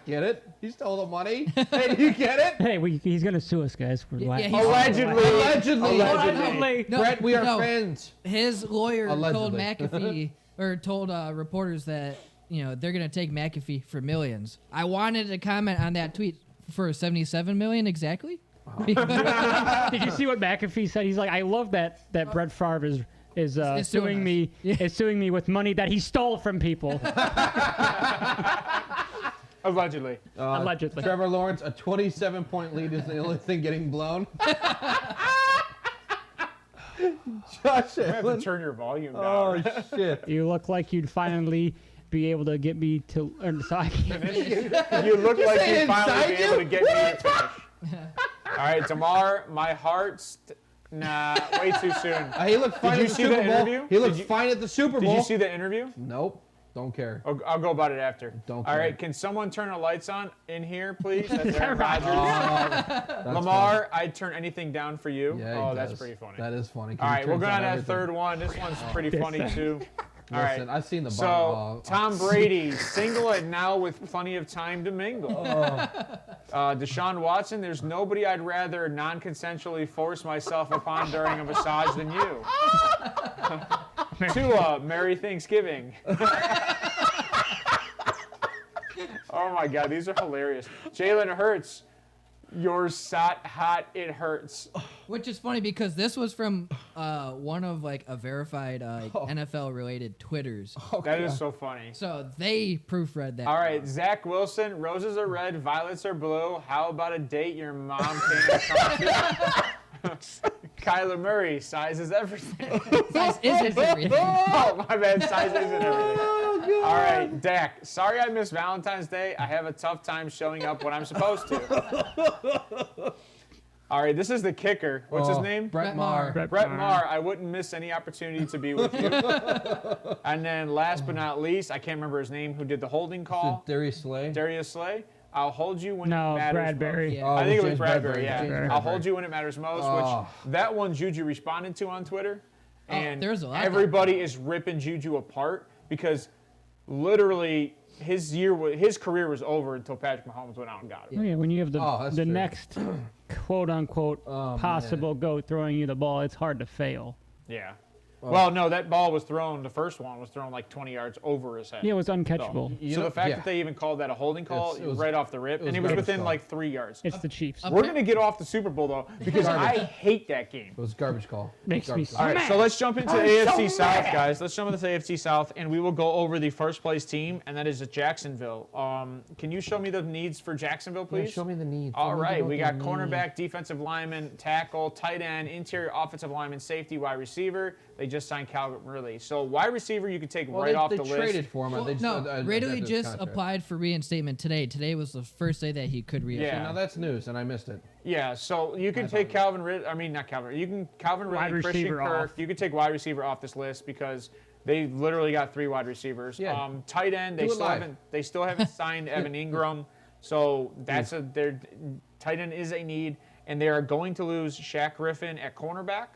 Get it? He stole the money. Hey, do you get it? Hey, he's gonna sue us, guys. For Yeah, what? he's- Allegedly. Allegedly. Allegedly. No, Brett, we are no. friends. His lawyer told Allegedly. McAfee or told reporters that they're gonna take McAfee for millions. I wanted to comment on that tweet for 77 million exactly. Did you see what McAfee said? He's like, I love that Brett Favre is Is suing us. me is suing me with money that he stole from people. Allegedly. Allegedly. Trevor Lawrence, a 27-point lead is the only thing getting blown. Josh You have to Allen. turn your volume down. Oh, shit. You look like you'd finally be able to get me to. So I can't. You look like say you finally inside be able you? to get me to finish. All right, Damar, my heart's... Nah, way too soon. He looked fine you at the see Super the Bowl. interview? He looked Did you- fine at the Super Bowl. Did you see the interview? Nope. Don't care. I'll go about it after. Don't All care. right, can someone turn the lights on in here, please? That's Aaron right? Rodgers. That's Lamar, I'd turn anything down for you. funny. Yeah, Oh, he that's does. pretty funny. That is funny. 'cause All he right, we'll turns go on down to that everything. third one. This one's pretty funny, too. All right. Listen, I've seen the So, bottom. Tom Brady, single and now with plenty of time to mingle. Deshaun Watson, there's nobody I'd rather non-consensually force myself upon during a massage than you. Tua, Merry Thanksgiving. Oh my God, these are hilarious. Jalen Hurts, you're hot, it hurts. Which is funny because this was from one of like a verified NFL related Twitters. That is so funny. So they proofread that. All right, Zach Wilson, roses are red, violets are blue. How about a date your mom can't come to? Kyler Murray, size is everything. Size is everything. Oh, my bad, size isn't everything. All right, Dak, sorry I missed Valentine's Day. I have a tough time showing up when I'm supposed to. All right, this is the kicker. What's his name? Brett Maher. Brett Maher, I wouldn't miss any opportunity to be with you. And then last but not least, I can't remember his name, who did the holding call. Darius Slay. Darius Slay. I'll hold you when No, it matters Bradbury. most. Yeah. Oh, I think it was James Bradbury, yeah. James I'll Bradbury. hold you when it matters most, Oh. which that one Juju responded to on Twitter. And there's a lot. everybody is ripping Juju apart because literally his career was over until Patrick Mahomes went out and got it. Oh, yeah, when you have that's the true. next quote unquote possible goat throwing you the ball, it's hard to fail. Yeah. Well, no, that ball was thrown. The first one was thrown like 20 yards over his head. Yeah, it was uncatchable. So the fact that they even called that a holding call It was- right off the rip, it was and it was garbage within call. like 3 yards. It's the Chiefs. We're gonna get off the Super Bowl though because I hate that game. It was a garbage call. Makes me Garbage so call. All right, so let's jump into the AFC South, guys. Let's jump into the AFC South, and we will go over the first place team, and that is Jacksonville. Can you show me the needs for Jacksonville, Yeah, please? show me the needs. All right, we got the cornerback, defensive lineman, tackle, tight end, interior offensive lineman, safety, wide receiver. They just signed Calvin Ridley. So wide receiver, you could take Well, right off they the traded list. for him. Well, They just, no, Ridley adapted his just contract. applied for reinstatement today. Today was the first day that he could reinstate. Yeah. Now that's news, and I missed it. Yeah, so you can take Calvin Ridley. I mean, not Calvin. You can Calvin Wide Ridley, Christian receiver Kirk. off. You can take wide receiver off this list because they literally got 3 wide receivers. Yeah. Tight end, they Do it still live. haven't signed Evan Ingram. So that's their tight end is a need, and they are going to lose Shaq Griffin at cornerback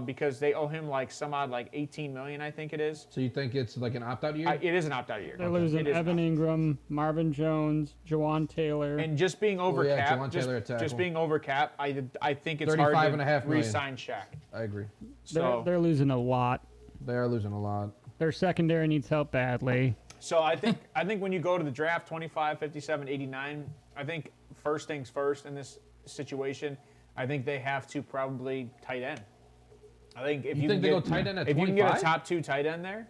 because they owe him like $18 million, I think it is. So you think it's like an opt-out year? It is an opt-out year. They're It losing is Evan an Ingram, Marvin Jones, Jawan Taylor. And just being over yeah, cap, Jawan just, Taylor at tackle. just being over cap, I think it's hard to $35.5 million. re-sign Shaq. I agree. So They're losing a lot. They are losing a lot. Their secondary needs help badly. So I think when you go to the draft 25, 57, 89, I think first things first in this situation, I think they have to probably tight end. I think if You you think can they get, go tight end at if you can get a 25? top 2 tight end there,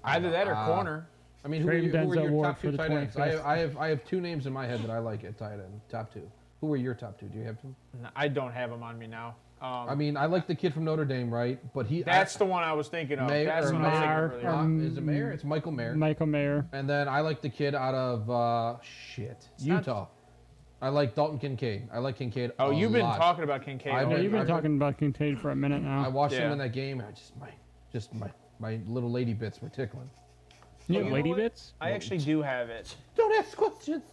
either that or corner. I mean, who are Trade your Denzel Ward top for 2 the tight ends? 25th. I have 2 names in my head that I like at tight end, top 2. Who are your top 2? Do you have 2? I don't have him on me now. I mean, I like the kid from Notre Dame, right? But That's the one I was thinking of. Mayer- That's or what I was Mayer, thinking earlier. Is it Mayer? It's Michael Mayer. Michael Mayer. And then I like the kid out of Utah. I like Dalton Kincaid. I like Kincaid. Oh, a you've been lot. talking about Kincaid. I've Yeah, already. you've been I've talking about Kincaid for a minute I now. watched him Yeah. in that game. My little lady bits were tickling. You you have know lady what? bits? I actually do have it. Don't ask questions.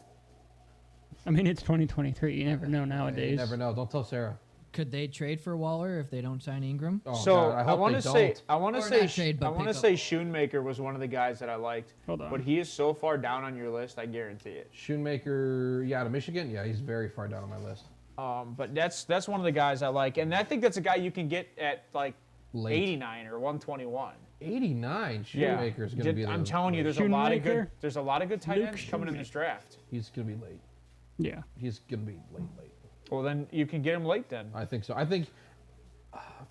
I mean, it's 2023. You never know You nowadays. never know. Don't tell Sarah. Could they trade for Waller if they don't sign Ingram? Oh, So God, I I hope want they to say, don't. I want to Or say, not trade, but I want to pick say, up. Schoonmaker was one of the guys that I liked. Hold on. But he is so far down on your list, I guarantee it. Shoemaker, out of Michigan. Yeah, he's very far down on my list. But that's one of the guys I like, and I think that's a guy you can get at like Late. 89 or 121. 89. Shoemaker's going to be there. I'm telling you, late. there's a lot of good. Shoemaker? There's a lot of good tight Luke ends coming in this draft. He's going to be late. Yeah. He's going to be late. Well, then you can get him late then. I think so. I think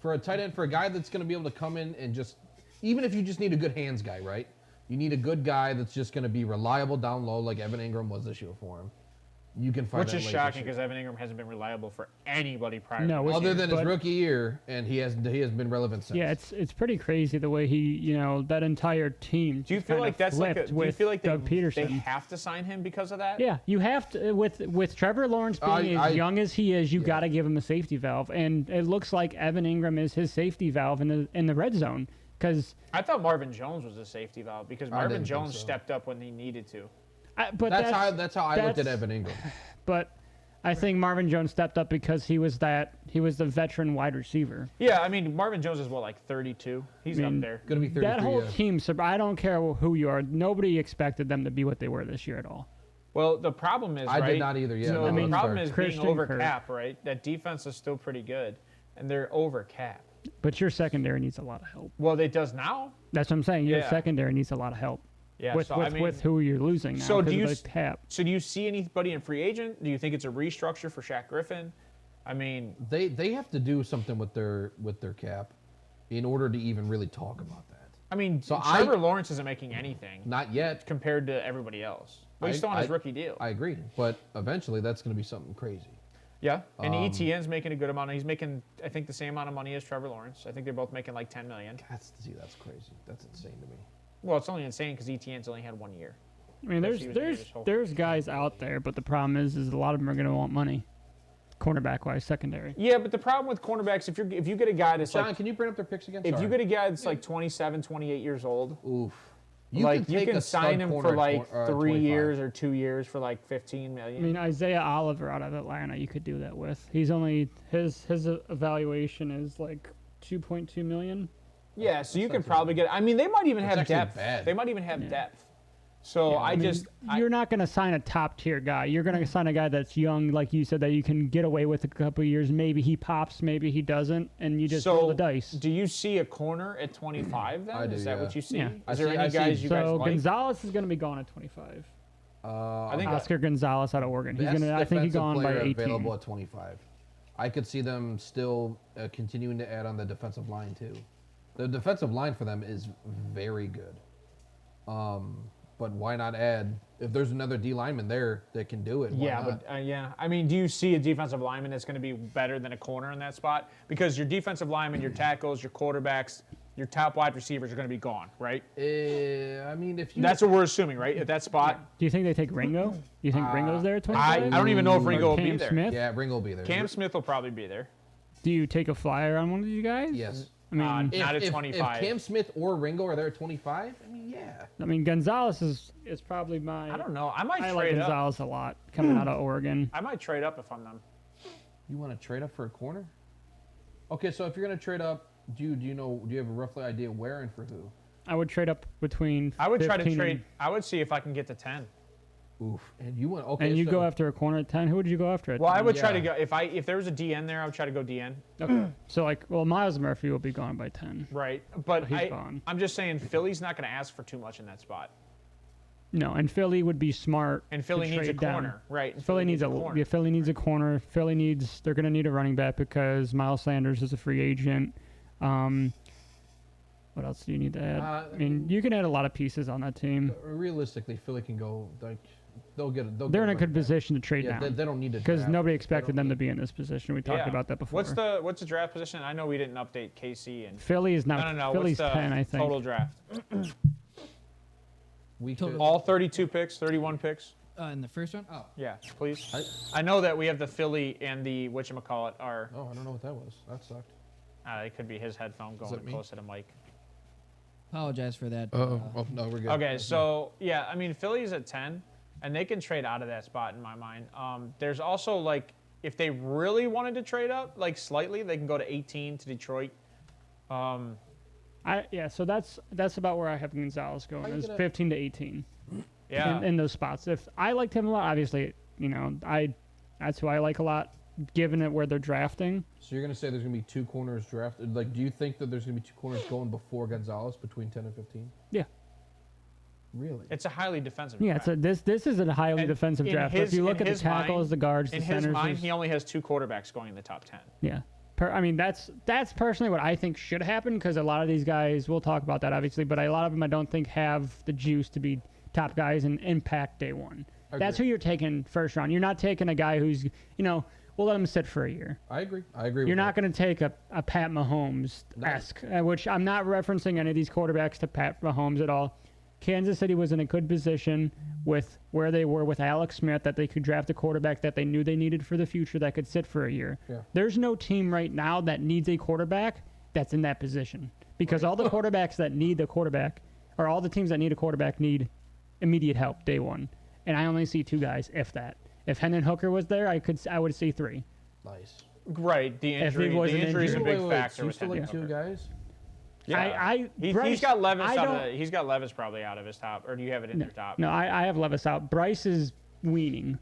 for a tight end, for a guy that's going to be able to come in and just, even if you just need a good hands guy, right? You need a good guy that's just going to be reliable down low, like Evan Ingram was this year for him. You can find Which that is late shocking this year. because Evan Ingram hasn't been reliable for anybody prior. No, to which- this. Other than his but- rookie year, and he has been relevant since. Yeah, it's pretty crazy the way he, that entire team. Do you just feel kinda like that's like? flipped Do you with feel like Doug they Peterson? have to sign him because of that? Yeah, you have to with Trevor Lawrence being as young as he is, you got to give him a safety valve, and it looks like Evan Ingram is his safety valve in the red zone because. I thought Marvin Jones was a safety valve because Marvin didn't think Jones so. stepped up when he needed to. But that's how I looked at that's- Evan Ingram. But I think Marvin Jones stepped up because he was the veteran wide receiver. Yeah, I mean Marvin Jones is like 32. He's I mean, up there. Going to be 33. That whole yeah. team, I don't care who you are, nobody expected them to be what they were this year at all. Well, the problem is, I right? did not either, yeah. So I mean, the problem is Christian being over Kirk. cap, right? That defense is still pretty good, and they're over cap. But your secondary needs a lot of help. Well, it does now. That's what I'm saying. Your Yeah. secondary needs a lot of help Yeah. with so I mean, with who you're losing now. So do 'cause you of s- the cap? So do you see anybody in free agent? Do you think it's a restructure for Shaq Griffin? I mean, They have to do something with their cap in order to even really talk about that. so I- Trevor Lawrence isn't making anything Not yet. compared to everybody else. But he's still on his rookie deal. I agree, but eventually that's going to be something crazy. Yeah, and ETN's making a good amount. He's making, I think, the same amount of money as Trevor Lawrence. I think they're both making like 10 million. That's crazy. That's insane to me. Well, it's only insane because ETN's only had 1 year. I mean, Yes, he was there's Davis Hope. there's guys out there, but the problem is a lot of them are going to want money, cornerback wise, secondary. Yeah, but the problem with cornerbacks, if you get a guy that's John, like, can you bring up their picks again? if you Sorry. get a guy that's like 27, 28 years old, Oof. you take can a sign stud him corner for at like 3 25. years or 2 years for like 15 I million. mean, Isaiah Oliver out of Atlanta, you could do that with. He's only his evaluation is like 2.2 million. Yeah, so you not could too probably get. I mean, they might even That's have actually depth. bad. They might even have Yeah. depth. So I mean, just, you're not going to sign a top tier guy. You're going to sign a guy that's young, like you said, that you can get away with a couple of years. Maybe he pops, maybe he doesn't, and you just roll the dice. Do you see a corner at 25 then? I do, Is that yeah. what you see? Yeah. Is there any guys you guys So like? Gonzalez is going to be gone at 25. I think Oscar Gonzalez out of Oregon. He's Best gonna. I think he's defensive gone by player 18. available at 25. I could see them still continuing to add on the defensive line too. The defensive line for them is very good. But why not add? If there's another D lineman there that can do it, why Yeah, not? but yeah. I mean, do you see a defensive lineman that's going to be better than a corner in that spot? Because your defensive lineman, your tackles, your quarterbacks, your top wide receivers are going to be gone, right? I mean, if you That's what we're assuming, right? At that spot. Do you think they take Ringo? Do you think Ringo's there at I 25? don't even know if Or Ringo will be Cam there. Smith? yeah, Ringo will be there. Cam Smith will probably be there. Do you take a flyer on one of these guys? Yes. I mean, Not at If 25. Cam Smith or Ringo are there at 25, I mean, yeah. Gonzalez is probably my. I don't know. I might I like trade up. Gonzalez a lot coming out of Oregon. I might trade up if I'm them. You want to trade up for a corner? Okay, so if you're going to trade up, do you have a roughly idea where and for who? I would trade up between. I would try to 15 trade. I would see if I can get to 10. Oof. And you want okay? And you so, go after a corner at 10. Who would you go after at Well, 10? I would try to Yeah. go if there was a DN there, I would try to go DN. Okay. So Miles Murphy will be gone by 10. Right, but He's gone. I'm just saying Philly's not going to ask for too much in that spot. No, and Philly would be smart. And Philly to needs a trade down. corner, right? And Philly needs a corner. yeah, Philly needs a corner. Philly needs they're going to need a running back because Miles Sanders is a free agent. What else do you need to add? I mean, you can add a lot of pieces on that team. Realistically, Philly can go like they'll get it. They're in a good position to trade Yeah, down they don't need to because draft. nobody They expected don't them to need- be in this position. We talked Yeah. about that before. What's the draft position? I know we didn't update KC and Philly is now no. Philly's What's the 10, I think. total draft? We Total- could, All 32 picks, 31 picks. In the first one? Oh. Yeah, please. I know that we have the Philly and the whatchamacallit are. Oh, I don't know what that was. That sucked. It could be his headphone going that me? close to the mic. Apologize for that. Oh no, we're good. Okay, so yeah, I mean Philly's at 10, and they can trade out of that spot in my mind. There's also like if they really wanted to trade up like slightly, they can go to 18 to Detroit. So that's about where I have Gonzalez going. How you Is gonna- 15 to 18 Yeah, in those spots. If I liked him a lot, obviously, that's who I like a lot, given it where they're drafting. So you're gonna say there's gonna be two corners drafted? Like, do you think that there's gonna be two corners going before Gonzalez between 10 and 15? Yeah. Really? it's a highly defensive. Yeah, draft. this is a highly And defensive in draft. his- If you look in at the his tackles, mind- the guards, the in his centers, mind, there's- he only has 2 quarterbacks going in the top 10. yeah. That's personally what I think should happen because a lot of these guys, we'll talk about that obviously, but a lot of them I don't think have the juice to be top guys and impact day one. That's who you're taking first round. You're not taking a guy who's, we'll let him sit for a year. I agree. I agree. You're with not going to take a Pat Mahomes-esque, which I'm not referencing any of these quarterbacks to Pat Mahomes at all. Kansas City was in a good position with where they were with Alex Smith, that they could draft a quarterback that they knew they needed for the future that could sit for a year. Yeah. There's no team right now that needs a quarterback that's in that position because all the quarterbacks that need the quarterback, or all the teams that need a quarterback, need immediate help day one. And I only see 2 guys, if that. If Hendon Hooker was there, I would see 3. Nice. Right, the If he injury. wasn't The injury is a injured. big factor So you with still Hendon like 2 Hooker. guys? Yeah. He's Bryce, got Levis I out of don't- he's got Levis probably out of his top, or do you have it in your top? No, I have Levis out. Bryce is weaning.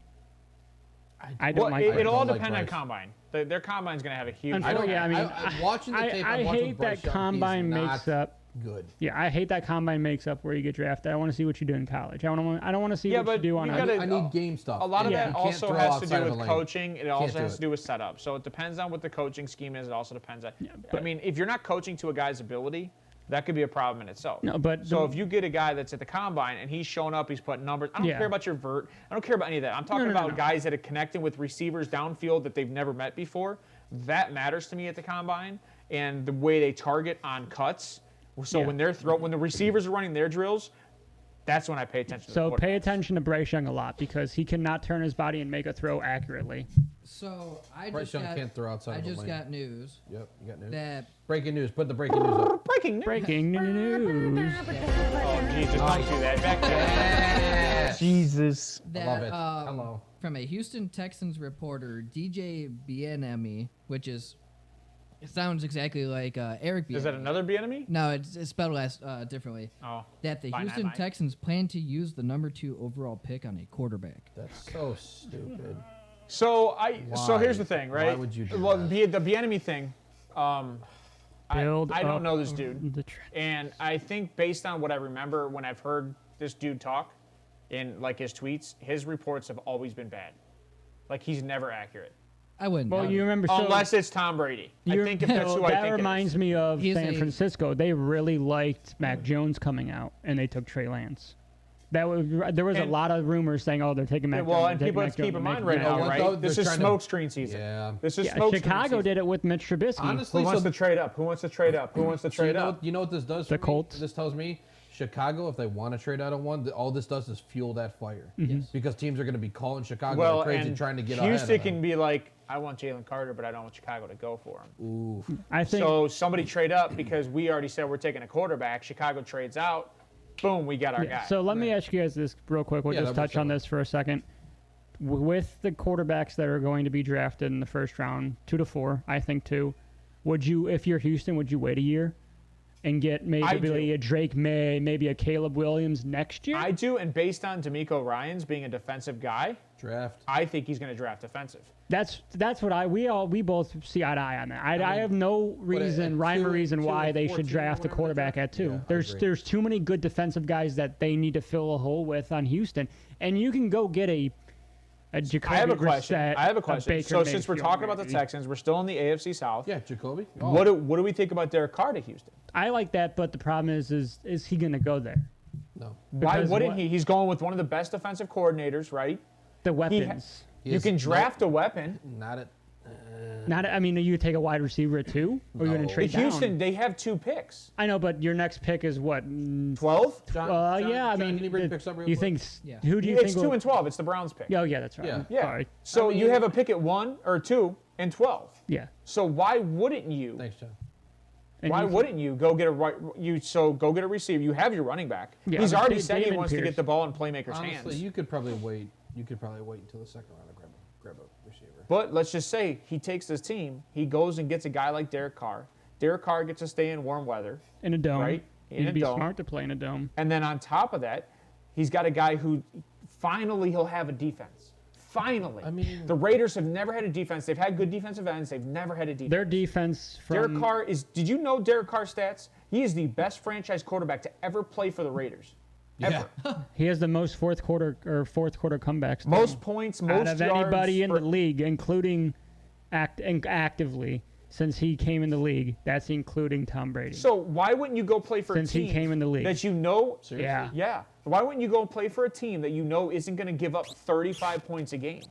I don't Well, like it Bryce. all don't like depends on Bryce. combine. Their combine's going to have a huge. Unfortunately, impact. yeah, I mean, watching the tape, I I'm watching hate Bryce that Young, combine he's makes not up. good. Yeah, I hate that combine makes up where you get drafted. I want to see what you do in college. I don't want to see Yeah, what you but do on. you a- gotta- I need game stuff. A lot of Yeah. that You can't also throw has to outside do of with the lane. coaching. It also do has it. to do with setup. So it depends on what the coaching scheme is. It also depends on. I but- mean, if you're not coaching to a guy's ability, that could be a problem in itself. No, but so the- if you get a guy that's at the combine and he's showing up, he's putting numbers. I don't Yeah. care about your vert. I don't care about any of that. I'm talking no, about no. guys that are connecting with receivers downfield that they've never met before. That matters to me at the combine, and the way they target on cuts. So Yeah. when when the receivers are running their drills, that's when I pay attention. So to the pay quarterbacks. attention to Bryce Young a lot because he cannot turn his body and make a throw accurately. So Bryce Young can't throw outside I of the just lane. got news Yep, you got news. that Breaking news. Put the breaking news up. Breaking news. Breaking news. Oh, Jesus, don't do that. Back to Yes. Jesus. that love it. Hello. from a Houston Texans reporter, DJ Bieniemy, which is it sounds exactly like Eric Bieniemy. Is that another Bieniemy? No, it's spelled less differently. Oh. That the Fine, Houston I might. Texans plan to use the number 2 overall pick on a quarterback. That's so stupid. So Why? here's the thing, right? Why would you do well, that? the Bieniemy thing. Build I don't up know this dude, the trend. and I think based on what I remember when I've heard this dude talk, in like his tweets, his reports have always been bad. Like he's never accurate, I wouldn't. Well, doubt you it. remember so unless it's Tom Brady. I think if that's who I that think reminds it is. me of He's San a- Francisco. They really liked Mac Jones coming out, and they took Trey Lance. There was a And- lot of rumors saying, "Oh, they're taking Mac Jones." Well, they're and taking people Mac have to keep Jones, in they're mind making right Mac now, Jones." Though right? This they're is trying to- smoke screen season. Yeah. This is Yeah, smoke Chicago screen did it with Mitch Trubisky. Honestly, Who wants to trade up? Who wants to trade up? Who wants to So trade up? You know what this does? The for me? Colts. This tells me Chicago, if they want to trade out on one, all this does is fuel that fire. Mm-hmm. Yes. Because teams are going to be calling Chicago Well, like crazy, and trying to get Houston ahead of can them. be like, I want Jalen Carter, but I don't want Chicago to go for him. Ooh. I think So somebody trade up because we already said we're taking a quarterback. Chicago trades out. Boom, we got our Yeah, guy. so let me ask you guys this real quick. We'll Yeah, just that works touch on out. this for a second. With the quarterbacks that are going to be drafted in the first round, 2 to 4, I think 2. Would you, if you're Houston, would you wait a year and get maybe a Drake May, maybe a Caleb Williams next year? I do, and based on D'Amico Ryans being a defensive guy, Draft. I think he's going to draft defensive. That's what we both see eye to eye on that. I have no reason, rhyme or reason why they should 14 draft a or quarterback at 2. Yeah, I agree. There's too many good defensive guys that they need to fill a hole with on Houston, and you can go get a Jacoby I have a Brissett, question. Baker So since we're Mayfield, talking about the maybe. Texans, we're still in the AFC South. Yeah, Jacoby. What do we think about Derek Carr to Houston? I like that, but the problem is he going to go there? No. Why Because wouldn't what- he? He's going with one of the best defensive coordinators, right? The weapons. You can draft a weapon. Not at. You take a wide receiver at 2, or you're going No. to trade Houston, down. they have 2 picks. I know, but your next pick is what? 12? Can you bring picks up real you quick? think? Yeah. Who do you It's think? 2 and 12. It's the Browns pick. Oh yeah, that's right. Yeah. Yeah. Sorry. So you mean- have a pick at 1 or 2 and 12. Yeah. So why wouldn't you? Thanks, John. And Why you- wouldn't you go get go get a receiver? You have your running back. Yeah, He's but already said he Damon wants to Pierce. get the ball in playmakers' Honestly, hands. you could probably wait. You could probably wait until the second round to grab a receiver. But let's just say he takes his team. He goes and gets a guy like Derek Carr. Derek Carr gets to stay in warm weather, in a dome. right? In You'd a be dome. smart to play in a dome. And then on top of that, he's got a guy who finally he'll have a defense. Finally. I mean- the Raiders have never had a defense. They've had good defensive ends. They've never had a defense. Their defense Derek from Carr is. Did you know Derek Carr's stats? He is the best franchise quarterback to ever play for the Raiders. Ever. he has the most fourth quarter comebacks. Most points, most out of yards anybody in for- the league, including actively since he came in the league. That's including Tom Brady. So why wouldn't you go play for Since a he team came in the league. that you know? Yeah. Yeah. Why wouldn't you go play for a team that you know isn't going to give up 35 points a game?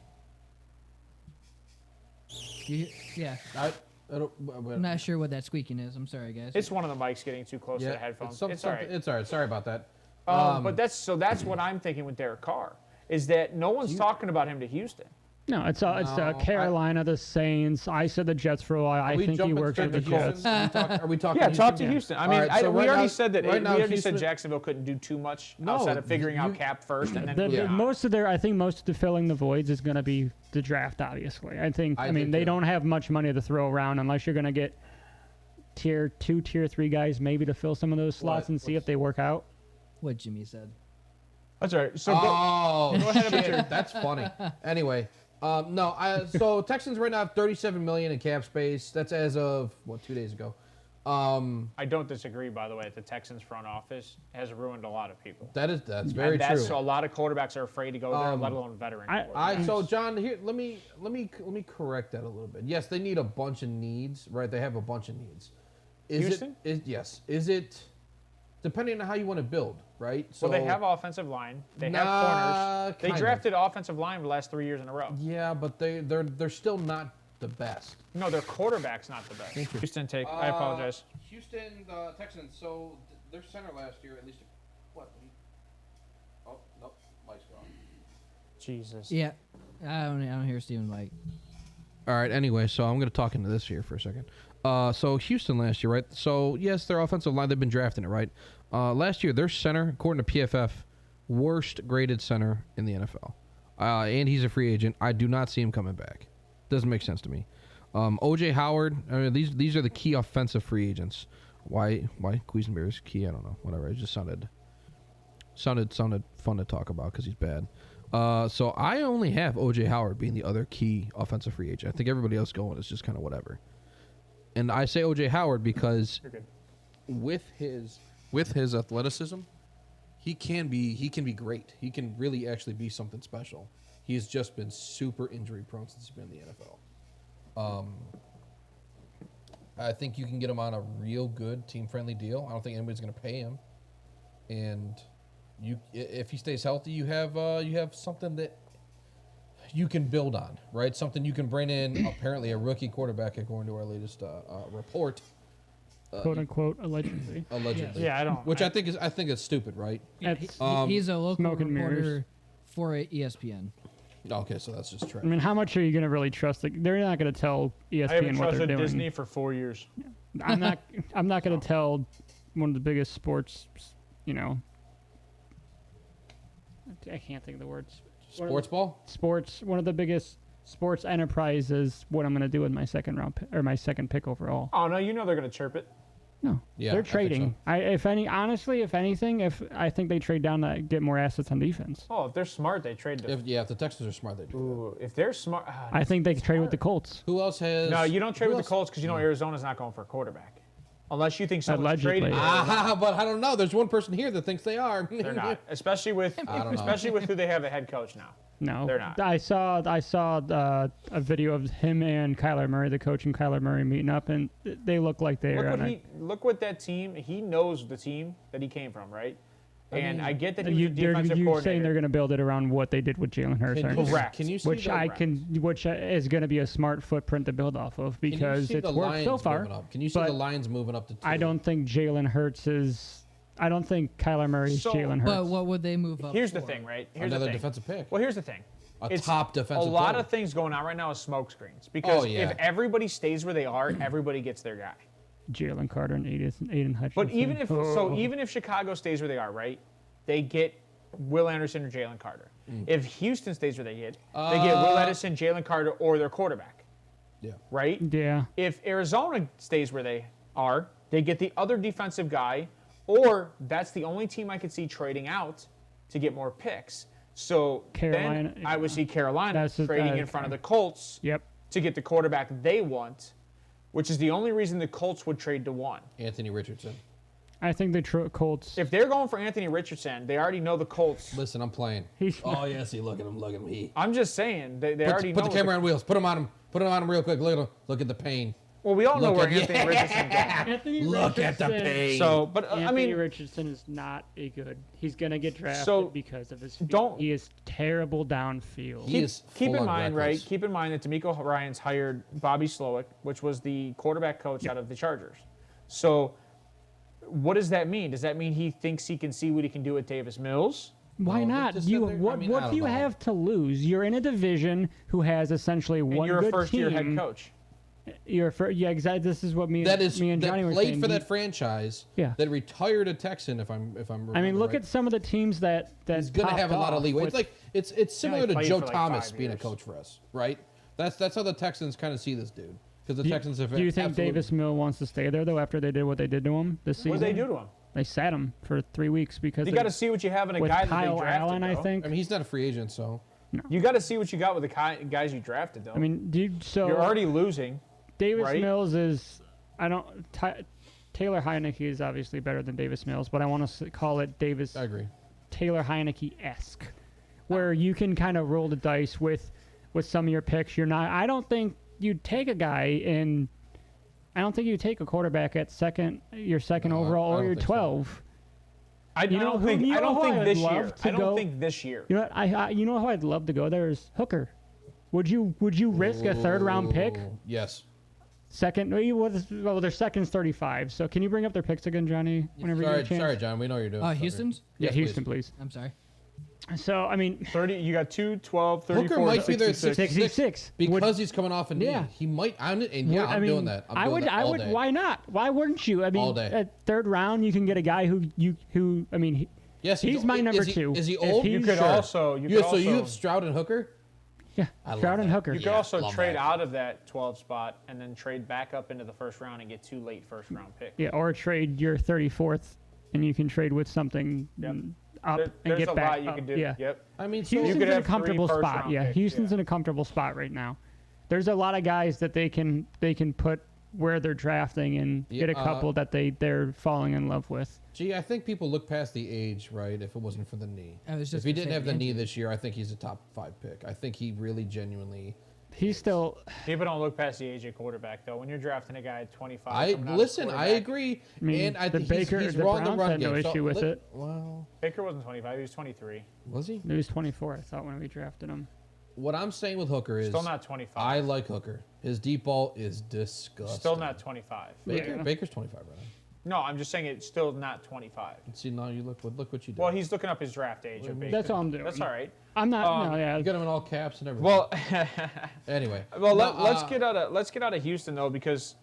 Yeah. I don't. I'm not sure what that squeaking is. I'm sorry, guys. It's one of the mics getting too close to the Yeah, headphones. it's, It's all right. It's all right. Sorry about that. But that's what I'm thinking with Derek Carr is that no one's talking about him to Houston. No, it's No, Carolina, the Saints. I said the Jets for a while. I we think he jumping works straight with the to Jets. Houston? Are we talking? Yeah, Houston? talk to Houston. I mean, All right, so we right already now- said that. right now we already said Houston- Jacksonville couldn't do too much No, outside of figuring out you- cap first, and then I think most of the filling the voids is going to be the draft. Obviously, I I mean, think they too. don't have much money to throw around unless you're going to get tier 2, tier 3 guys maybe to fill some of those slots What? and see if they work out. What Jimmy said. that's all right. So Oh, go ahead. Shit, that's funny. Anyway, so Texans right now have $37 million in cap space. That's as of 2 days ago. I don't disagree, by the way. The Texans front office has ruined a lot of people. That's very And that's true. so a lot of quarterbacks are afraid to go there, let alone veteran. So John, here let me correct that a little bit. Yes, they need a bunch of needs, right? They have a bunch of needs. Houston? Is it depending on how you want to build, right? So Well, they have offensive line. They have Nah, corners. They kind of. drafted offensive line the last 3 years in a row. Yeah, but they're still not the best. No, their quarterback's not the best. Houston take. I apologize. Houston Texans. So their center last year, at least what? Oh no, Mike's gone. Jesus. Yeah. I don't hear Steven Mike. All right. Anyway, so I'm going to talk into this here for a second. So Houston last year, right? So yes, their offensive line, they've been drafting it, right? Last year, their center, according to PFF, worst graded center in the NFL. And he's a free agent. I do not see him coming back. Doesn't make sense to me. OJ Howard, I mean, these are the key offensive free agents. Why Quisenberry is key? I don't know. Whatever. It just sounded fun to talk about because he's bad. So I only have OJ Howard being the other key offensive free agent. I think everybody else going is just kind of whatever. And I say OJ Howard because You're good. with his athleticism, he can be great. He can really actually be something special. He's just been super injury prone since he's been in the NFL. I think you can get him on a real good team friendly deal. I don't think anybody's going to pay him, and if he stays healthy, you have something that you can build on, right? Something you can bring in. Apparently, a rookie quarterback, according to our latest report, Quote unquote, allegedly. allegedly. Yeah, I don't. Which I think is stupid, right? That's- He's a local smoke and mirrors. reporter for ESPN. Okay, so that's just trash. I mean, how much are you going to really trust? They're not going to tell I haven't ESPN what they're trusted doing. Disney for 4 years. I'm not going to tell one of the biggest sports, I can't think of the words. Sports ball? One of the biggest sports enterprises what I'm going to do with my second round or my second pick overall. Oh no, you know they're gonna chirp it. No, Yeah, I they're think trading. If anything, I think they trade down to get more assets on defense. Oh, if they're smart, they trade. If the Texans are smart, they do. Ooh, if they're smart, I think they could trade with the Colts. Who else has? no, you don't trade who with the else- Colts because you know Arizona's not going for a quarterback, unless you think someone's Allegedly. trading. But I don't know. There's one person here that thinks they are. They're not, especially with who they have a head coach now. No, They're not. I saw a video of him and Kyler Murray, the coach, and Kyler Murray meeting up, and they look like they are. Look what that team. He knows the team that he came from, right? And I get that he You was a defensive saying coordinator. they're going to build it around what they did with Jalen Hurts, aren't you? Correct. Can you see which the, which is going to be a smart footprint to build off of can you because see it's the worked so Lions far. moving up? Can you see but the Lions moving up to 2? I don't think Jalen Hurts is. I don't think Kyler Murray is So- Jalen Hurts. But what would they move up? Here's the for? thing, right? Here's Another the thing. defensive pick. Well, here's the thing. A top defensive A lot player. of things going on right now is smoke screens because yeah. if everybody stays where they are, everybody gets their guy. Jalen Carter and Aiden Hutchinson. But even if Chicago stays where they are, right? They get Will Anderson or Jalen Carter. If Houston stays where they get Will Anderson, Jalen Carter, or their quarterback, Yeah. right? Yeah. If Arizona stays where they are, they get the other defensive guy, or that's the only team I could see trading out to get more picks. So Carolina, then I would see Carolina That's just- trading in front of the Colts Yep. to get the quarterback they want, which is the only reason the Colts would trade to one. Anthony Richardson. I think the Colts. If they're going for Anthony Richardson, they already know the Colts. Listen, I'm playing. He's Oh yeah, see, look at him, look at him. He I'm just saying they already put know. the camera on wheels. Put him on him. Put him on him real quick. Look at him. Look at the pain. Well, we all know Look where at- Anthony Richardson's going. Anthony Look at the Richardson- pain. So, but I Anthony mean, Richardson is not a good. He's gonna get drafted So, because of his feet. don't- He is terrible downfield. He is keep in full-on mind, reckless. right? Keep in mind that D'Amico Ryans hired Bobby Slowick, which was the quarterback coach out of the Chargers. So, what does that mean? Does that mean he thinks he can see what he can do at Davis Mills? Why No, not? just You sit there- what I mean, I what don't do you know. have to lose? You're in a division who has essentially And one you're a good first-year team. head coach. Yeah, exactly. This is what me and That is me and that Johnny were played saying. for that franchise. Yeah. That retired a Texan. If I'm. I mean, look right. at some of the teams that He's gonna popped have a lot of off leeway. with- It's like it's similar he to played Joe for like Thomas 5 being a years. coach for us, right? That's how the Texans kind of see this dude because the Do you- Texans have. Do you think absolute- Davis Mill wants to stay there though after they did what they did to him this season? What did they do to him? They sat him for 3 weeks because You they- got to see what you have in a with guy that Kyle they drafted. Allen, I though. think. I mean, he's not a free agent, so You got to see what you got with the guys you drafted, though. I mean, so you're already losing. Davis right? Mills is. I don't. Taylor Heineke is obviously better than Davis Mills, but I want to call it Davis I agree. Taylor Heineke-esque, where you can kind of roll the dice with some of your picks. You're not. I don't think you'd take a guy in. I don't think you take a quarterback at your second No, overall I or don't your think so. 12. I You know don't who- think. you I know don't who think I'd this love year. to I don't go- think this year. You know what? You know how I'd love to go there is Hooker. Would you risk a third round pick? Ooh, Yes. Second, well, their second's 35. So can you bring up their picks again, Johnny? Whenever you Sorry, get a chance. sorry, John. We know you're doing. something. Houston's? Yeah, Yes, Houston, please. I'm sorry. So I mean, 30. You got 2, 12, 34, Hooker might be there at 66. 66. because he's coming off a knee. Yeah. He might. I'm I'm doing that. I'm I doing would. that I all would. day. Why not? Why wouldn't you? I mean, All day. at third round, you can get a guy who. I mean, Yes, he's my number 2. Is he If old? he's- You could Sure. also. You Yeah, could so also. you have Stroud and Hooker. Yeah, I love Stroud and that. Hooker. You could Yeah, also love trade that. out of that 12 spot and then trade back up into the first round and get 2 late first round picks. Yeah, or trade your 34th, and you can trade with something Yep. up and There's get a back lot you up. can do. Yeah. Yep. I mean, so Houston's could in a have 3 comfortable spot. first-round Yeah, picks, Houston's yeah. in a comfortable spot right now. There's a lot of guys that they can put where they're drafting and Yeah, get a couple that they're falling in love with. Gee, I think people look past the age, right? If it wasn't for the knee. I was If just he gonna didn't say have the knee injury. this year, I think he's a top 5 pick. I think he really genuinely. He's still. People don't look past the age of quarterback though. When you're drafting a guy at 25. I coming out as listen. I quarterback, agree, I mean, and I the think Baker- he's the raw in the Browns run had no game. So issue with let- it. Well, Baker wasn't 25. He was 23. was he? He was 24, I thought, when we drafted him. What I'm saying with Hooker is, Still not 25. I like Hooker. His deep ball is disgusting. Still not 25. Baker. Yeah. Baker's 25 right now. No, I'm just saying it's still not 25. See, now you look what you did. Well, he's looking up his draft age of Baker. That's all I'm doing. That's all right. I'm not. no, you yeah. got him in all caps and everything. Well, anyway. let's get out of Houston though, because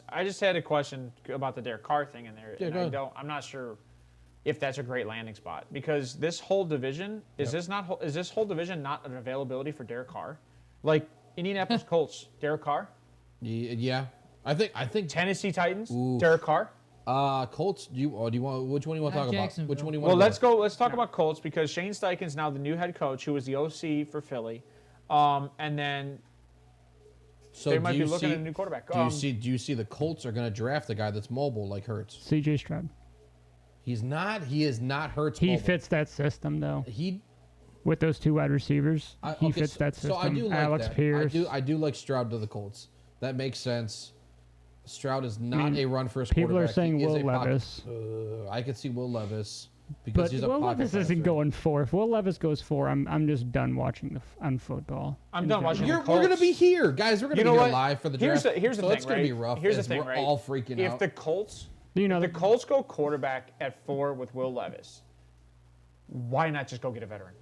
I just had a question about the Derek Carr thing in there, Yeah, and go ahead. I'm not sure if that's a great landing spot because this whole division is this whole division not an availability for Derek Carr, like Indianapolis Colts, Derek Carr, Yeah, I think Tennessee Titans, Ooh. Derek Carr. Colts. Do you want? Which one do you want to talk about? Jacksonville. Which one do you want? Well, let's talk about Colts because Shane Steichen's now the new head coach, who was the OC for Philly, and then So they do might you be looking see, at a new quarterback. Do you see the Colts are going to draft a guy that's mobile like Hurts? CJ Stroud. He's not. He is not Hurts. He mobile. fits that system though. He With those two wide receivers, he fits that system. So I do like Alex that. Pierce. I do like Stroud to the Colts. That makes sense. Stroud is not a run first People quarterback. are saying He is Will a pocket- Levis. I could see Will Levis because But he's a Will pocket Levis isn't passer. going 4. If Will Levis goes 4, I'm just done watching on football. I'm in done general. watching We're Colts. going to be here, guys. We're going to You be know here what? live for the Here's draft. the thing, so it's going right? to be rough. Here's the as thing, we're right? all freaking If out. the Colts, You know, if the Colts go quarterback at 4 with Will Levis, why not just go get a veteran?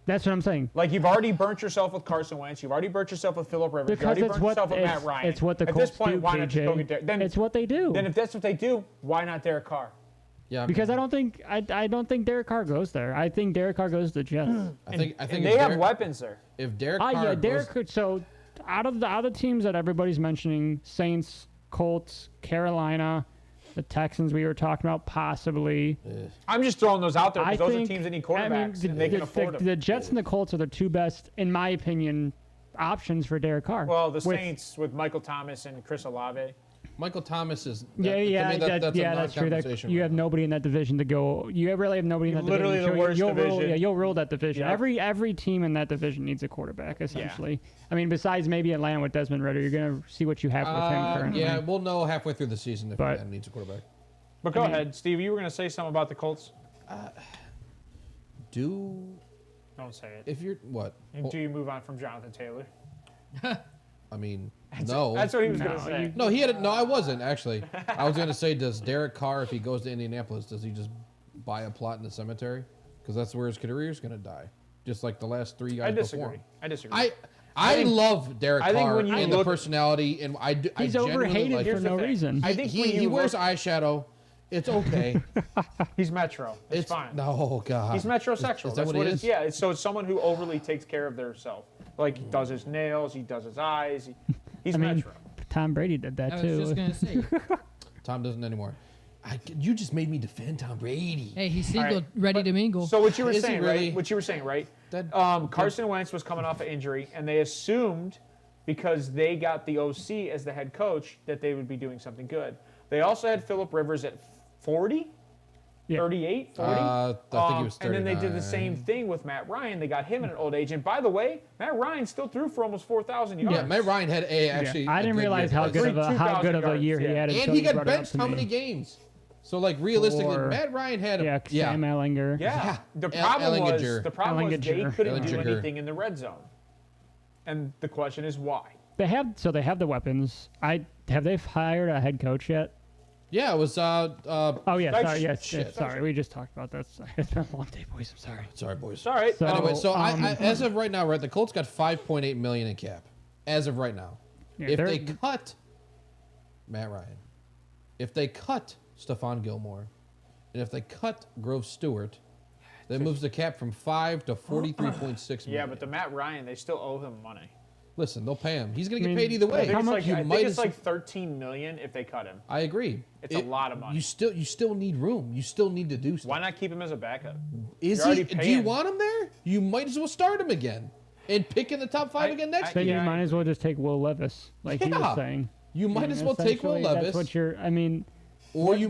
that's what I'm saying. Like you've already burnt yourself with Carson Wentz, you've already burnt yourself with Phillip Rivers, Because you already it's burnt what yourself with it's, Matt Ryan. it's what the At Colts this point, do, why not just go KJ. get Then It's what they do. Then if that's what they do, why not Derek Carr? yeah, Because I don't think Derek Carr goes there. I think Derek Carr goes to the Jets. I think And if they have Derek- weapons there. If Derek Ah, Carr yeah, goes- Derek could. So out of the teams that everybody's mentioning, Saints, Colts, Carolina, the Texans we were talking about, possibly. I'm just throwing those out there I because those think are teams that need I mean, quarterbacks and they can afford them. the Jets and the Colts are the two best, in my opinion, options for Derek Carr. Well, the With- Saints with Michael Thomas and Chris Olave. Michael Thomas is Yeah, to me, yeah, that's a that's true. That, non-conversation you right have now. nobody in that division to go. You really have nobody in that Literally division. the worst you'll Rule, division. yeah, you'll rule that division. Yeah. Every team in that division needs a quarterback, essentially. I mean, besides maybe Atlanta with Desmond Ridder, you're gonna see what you have with him currently. Yeah, we'll know halfway through the season if But- Atlanta needs a quarterback. But go ahead, Steve. You were going to say something about the Colts? Do Don't say it. if you're what? And do you move on from Jonathan Taylor? I mean, no. That's what he was No, going to say. No, he had it. No, I wasn't actually. I was going to say, does Derek Carr, if he goes to Indianapolis, does he just buy a plot in the cemetery? Because that's where his career is going to die, just like the last 3 guys I before disagree. him. I disagree. I think- love Derek I think Carr when you and the look- personality, and I do. He's I genuinely overhated like for Here's the no thing. reason. I think when he you wears look- eyeshadow. It's okay. He's Metro. It's fine. No, God. He's metrosexual. Is that That's what what he it's. is? Yeah. So it's someone who overly takes care of themselves. Like he does his nails, he does his eyes. He's I mean, Metro. Tom Brady did that I was too. just gonna say, Tom doesn't anymore. You just made me defend Tom Brady. hey, he's All right, single, ready to mingle. So what you were Is he saying, really? right? What you were saying, right? That- Carson Wentz was coming off an injury, and they assumed because they got the OC as the head coach that they would be doing something good. They also had Phillip Rivers at 40, Yeah. 38, 40. I think he was And then they did 39. the same thing with Matt Ryan. They got him at an old age. And by the way, Matt Ryan still threw for almost 4,000 yards. Yeah, Matt Ryan had actually. I a didn't good realize year. how good of a 2,000 year he yards, had. And until he you got brought it up benched to how me. many games? So like realistically, Or- Matt Ryan had Yeah, Sam Ellinger. Yeah. The El- problem was Ellinger. the problem was they Ellinger. couldn't do Ellinger. anything in the red zone. And the question is why? They have the weapons. Have they hired a head coach yet? Yeah, it was. Oh yeah, Like, sorry. Yes, shit. yes, sorry. We just talked about that. It's been a long day, boys. I'm sorry. Sorry, boys. It's all right. So- Anyway, so I, um, as of right now, right, the Colts got $5.8 million in cap. As of right now, Yeah, if they're- they cut Matt Ryan, if they cut Stephon Gilmore, and if they cut Grove Stewart, that moves the cap from 5 to 43.6 million. Yeah, but the Matt Ryan, they still owe him money. Listen, they'll pay him. He's gonna get mean, paid either I way. think, it's like, You I think might it's as- like 13 million if they cut him. I agree. It's a lot of money. You still need room. You still need to do stuff. Why not keep him as a backup? Is You're he? already Do you paying. want him there? You might as well start him again and pick in the top 5 again next Then year. you Yeah, might as well just take Will Levis, like he Yeah. was saying. You might I mean, as well take Will essentially, Levis, That's what you're. I mean, or you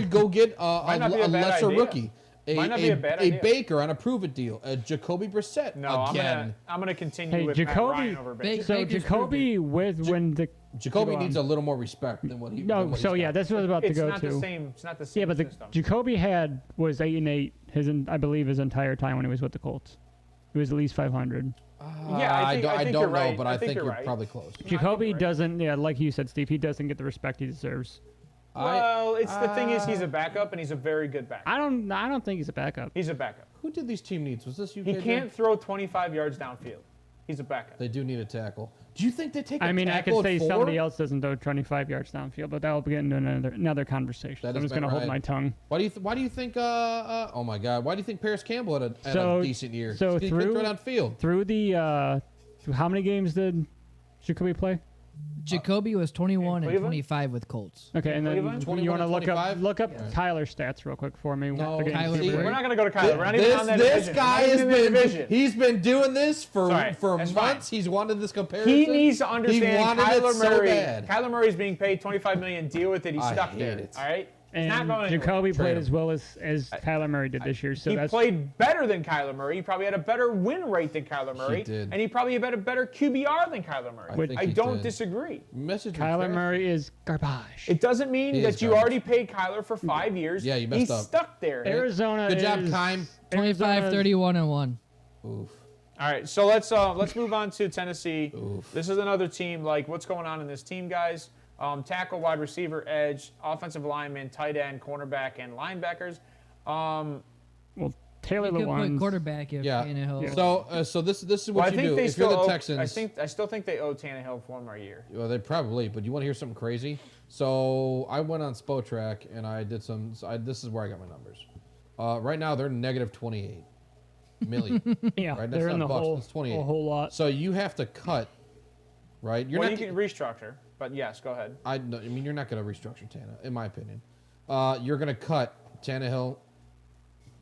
go get Might a not be a bad lesser idea. rookie, Might not be a bad idea. Baker on a prove-it deal, a Jacoby Brissett No, again. I'm gonna continue Hey, with Jacoby- Matt Ryan over Baker. so Baker's Jacoby with when the Jacoby go on. needs a little more respect than what he. no. than what So he's yeah, got. that's what I was about to It's go not to. the same. It's not the same Yeah, but the system. Jacoby was 8-8 I believe his entire time when he was with the Colts. It was at least 500. Yeah, I think don't you're know, right. but I think you're you're right. probably close. Jacoby right. doesn't. Yeah, like you said, Steve, he doesn't get the respect he deserves. Well, it's the thing is he's a backup and he's a very good backup. I don't think he's a backup. He's a backup. Who did these team needs? Was this you? He KJ? can't throw 25 yards downfield. He's a backup. They do need a tackle. Do you think they take? I mean, I tackle could say at 4? somebody else doesn't throw 25 yards downfield, but that'll get into another conversation. That I'm is just going to Matt hold Ryan. my tongue. Why do you think? Oh my God! Why do you think Paris Campbell had a So- decent year? so he couldn't through- throw downfield. Through the how many games did Jacoby play? Jacoby was 21 and Cleveland? 25 with Colts. Okay, and then Cleveland? you 21 want to and look up 25? Kyler's stats real quick for me. No, Forgetting Kyler Super Murray. We're not going to go to Kyler. We're not even on that This division. guy We're not has even in that been division. he's been doing this for Sorry, for that's months. fine. He's wanted this comparison. He needs to He understand wanted Kyler it so Murray. bad. Kyler Murray's being paid $25 million. Deal with it. He's I stuck hate there. it. All right. He's and not going anywhere. Jacoby Trade played him. as well as Kyler Murray did this year. So He that's played better than Kyler Murray. He probably had a better win rate than Kyler Murray. did. And he probably had a better QBR than Kyler Murray. think I he don't did. disagree. Message Kyler was Murray is garbage. It doesn't mean He that is you garbage. already paid Kyler for 5 years. Yeah, you messed He's up. stuck there. Arizona Good job, is Kime. 25, Arizona's- 31, and 1. Oof. All right, so let's move on to Tennessee. Oof. This is another team. Like, what's going on in this team, guys? Tackle, wide receiver, edge, offensive lineman, tight end, cornerback, and linebackers. Well, Taylor You could put Lewan's quarterback if Yeah. Tannehill. So this is Well, I what you think do they if you're still the owe, Texans. I still think they owe Tannehill 1 more year. Well, they probably, but you want to hear something crazy? So I went on Spotrac and I did some. This is where I got my numbers. Right now they're negative 28 million. yeah, right, that's they're in not the bucks, whole that's 28. a whole lot. So you have to cut, right? You're Well, not. you can restructure, but yes, go ahead. I mean, you're not going to restructure Tana, in my opinion. You're going to cut Tannehill,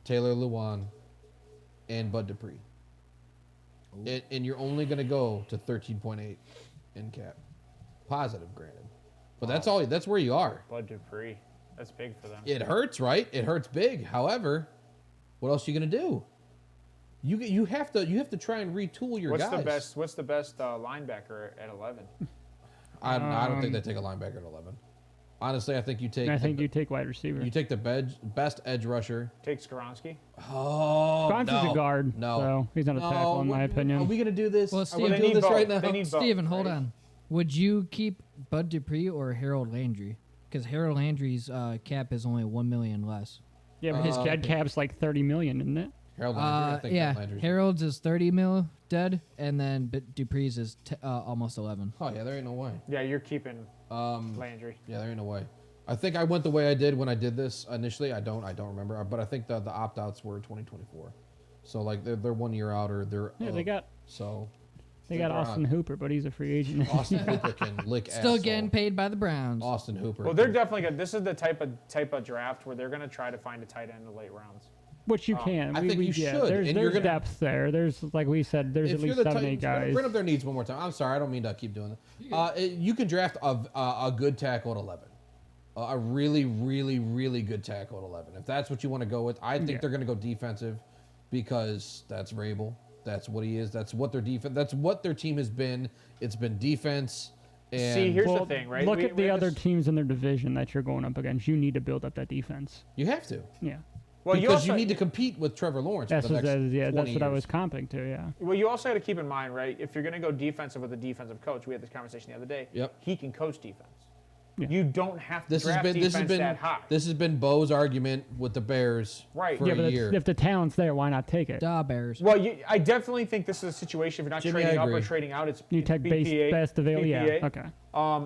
Taylor Lewan, and Bud Dupree. And you're only going to go to 13.8 in cap. Positive, granted. But that's all. That's where you are. Bud Dupree. That's big for them. It hurts, right? It hurts big. However, what else are you going to do? You have to try and retool your What's guys. the best linebacker at 11? I don't think they take a linebacker at 11. Honestly, I think you take. And I think you take wide receiver. You take the best edge rusher. Take Skoronski. Oh, Francis is a guard, No, so he's not a tackle in my opinion. Are we gonna do this? Well, Are Steve, we they doing need this both. right now? They need both, Steven, hold right? on. Would you keep Bud Dupree or Harold Landry? Because Harold Landry's cap is only $1 million less. Yeah, but his dead cap's like 30 million, isn't it? Harold Landry. I think Yeah, Landry's. Harold's is 30 mil dead, and then Dupree's is almost 11. Oh yeah, there ain't no way. Yeah, you're keeping Landry. Yeah, there ain't no way. I think I went the way I did when I did this initially. I don't remember, but I think the opt-outs were 2024. So like they're 1 year out or they're Yeah, they got so they got they're Austin on. Hooper, but he's a free agent. Austin Hooper can lick Still asshole. getting paid by the Browns. Austin Hooper. Well, they're definitely good. This is the type of draft where they're going to try to find a tight end in the late rounds. Which you can. I think you should, There's, and you're there's gonna- depth there. There's like we said. There's If at you're least the 7, 8 Titans, guys. bring up their needs one more time. I'm sorry, I don't mean to keep doing that. You can draft a good tackle at 11. A really, really, really good tackle at 11. If that's what you want to go with, I think Yeah. they're going to go defensive because that's Vrabel. That's what he is. That's what their defense. That's what their team has been. It's been defense. And See, here's Well, the thing, right? Look We- at the we other just- teams in their division that you're going up against. You need to build up that defense. you have to Yeah, Well, because you also, need to compete with Trevor Lawrence. that's for what the next that's 20 what I years. was comping to. Yeah. Well, you also got to keep in mind, right? If you're going to go defensive with a defensive coach, we had this conversation the other day. Yep. He can coach defense. Yeah. You don't have to This has draft been defense this has been that high. this has been Bo's argument with the Bears Right. for Yeah, a but year. if the talent's there, why not take it? Da Bears. Well, I definitely think this is a situation if you're not Jimmy, trading I up or agree. trading out. It's You take best available. Yeah. Okay.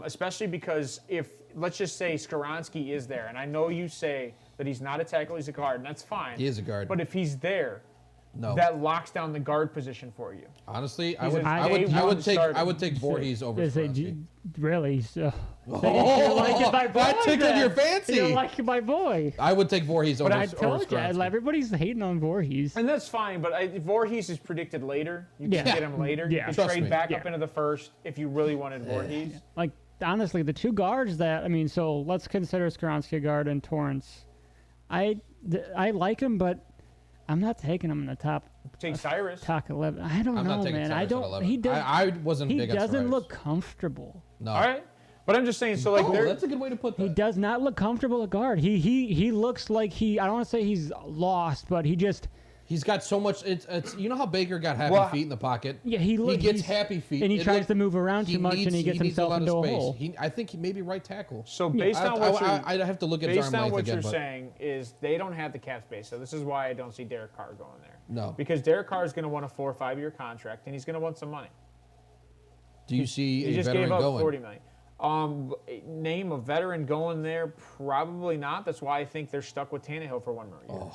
Especially because if let's just say Skoronski is there, and I know you say that he's not a tackle, he's a guard, and that's fine. He is a guard. But if he's there, No, that locks down the guard position for you. honestly, I He's would a I would day I one would take starter. I would take Voorhees over Is it Skoronski. really? So, Oh, like my boy, that tickled then. your fancy. You don't like my boy. I would take Voorhees over But I over told you, Skoronski. everybody's hating on Voorhees. And that's fine, but Voorhees is predicted later. You can Yeah. get him later. Yeah. You can Trust trade me. back up Yeah. into the first if you really wanted Voorhees. Like, honestly, the two guards that, I mean, so let's consider Skoronski a guard and Torrance. I like him, but I'm not taking him in the top Take Cyrus. 11. I don't I'm know, not taking man. Cyrus I at don't. 11. He does. I wasn't he big on doesn't Cyrus. look comfortable. No. All right. But I'm just saying, so like Oh, they're that's a good way to put that. He does not look comfortable at guard. He looks like I don't want to say he's lost, but he just He's got so much. It's you know how Baker got happy Well, feet in the pocket. yeah he He gets he's- happy feet, and he It tries look- to move around too much, and he gets needs himself lot of into a space. hole. I think he may be right tackle. so based on what you're I'd have to look at his based arm on length what again, you're but saying is they don't have the cap space. So this is why I don't see Derek Carr going there. No. Because Derek Carr is going to want a 4 or 5 year contract, and he's going to want some money. do you see He a just veteran gave up going? $40 million. Name a veteran going there? Probably not. That's why I think they're stuck with Tannehill for 1 more year.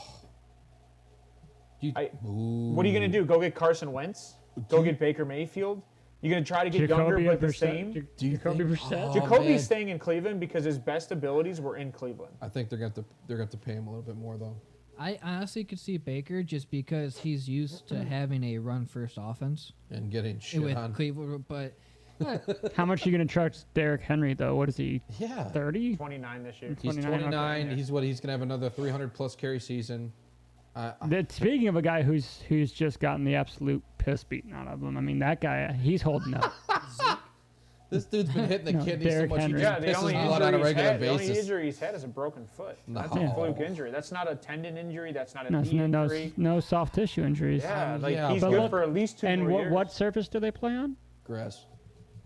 What are you going to do? Go get Carson Wentz? Go get Baker Mayfield? You gonna try to get younger Jacoby but the Brissett- same? Ja- Jacoby Brissett. Oh, Jacoby's man. staying in Cleveland because his best abilities were in Cleveland. I think they're going to have to pay him a little bit more though. I honestly could see Baker just because he's used to having a run-first offense And getting shit with on. Cleveland, but How much are you going to charge Derrick Henry, though? What is he, Yeah. 30? 29 this year. He's 29, 29. okay. He's going to have another 300 plus carry season. Speaking of a guy who's just gotten the absolute piss beaten out of him, I mean, that guy, he's holding up. This dude's been hitting the No, kidney so Derrick much he Henry. just Yeah, the pisses only, blood on a regular the only basis. injury he's had is a broken foot. That's No. a fluke injury. That's not a tendon injury. That's not a No, knee no, injury. no soft tissue injuries. Yeah, Yeah, he's but good look- for at least 2 And more years. what surface do they play on? Grass.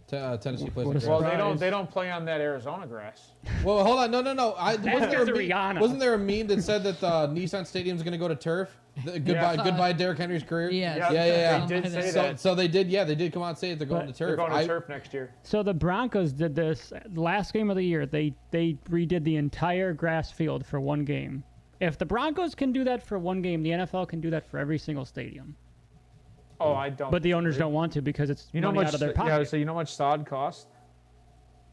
Tennessee plays What on a grass. Well, surprise. they don't play on that Arizona grass. Well, hold on. No. Wasn't there because of Rihanna. wasn't there a meme that said that Nissan Stadium's going to go to turf? Goodbye, Derrick Henry's career. yeah, Yeah. They did say So, that. so they did. Yeah, they did come out and say that they're going But- to turf. They're going to turf next year. So the Broncos did this last game of the year. They redid the entire grass field for one game. If the Broncos can do that for one game, the NFL can do that for every single stadium. Oh, I don't. But the owners disagree. don't want to because it's You know money much. out of their Yeah, pocket. so you know how much sod costs?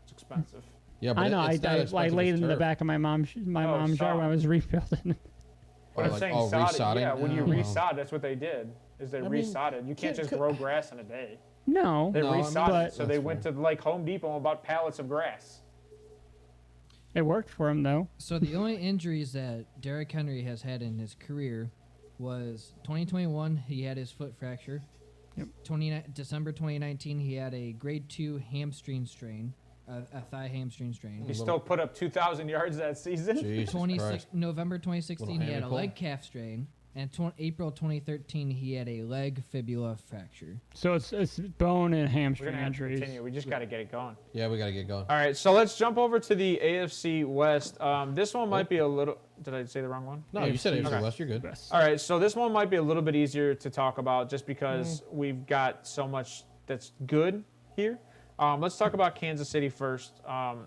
It's expensive. Yeah, but I know. It's not I expensive laid as in the turf. back of my mom's Oh, mom's yard when I sod. was rebuilding. But I'm saying sod. resodding? Yeah, when you Oh. resod, that's what they did. Is they mean, resodded. You can't just grow grass in a day. No, They No, I mean, resodded. but- So they That's went fair. to like Home Depot and bought pallets of grass. it worked for him though. So the only injuries that Derrick Henry has had in his career was 2021. He had his foot fracture. Yep. December 2019, he had a grade 2 hamstring strain, a thigh hamstring strain. He still put up 2,000 yards that season. Jesus 26 Christ. November 2016, Little he had a hammy leg calf strain, and April 2013, he had a leg fibula fracture. So it's bone and We're hamstring gonna have to injuries. continue. We just got to get it going. Yeah, we got to get going. All right, so let's jump over to the AFC West. This one might be a little. Did I say the wrong one? No, you said AFC Okay. West. You're good. Best. All right, so this one might be a little bit easier to talk about just because we've got so much that's good here. Let's talk about Kansas City first.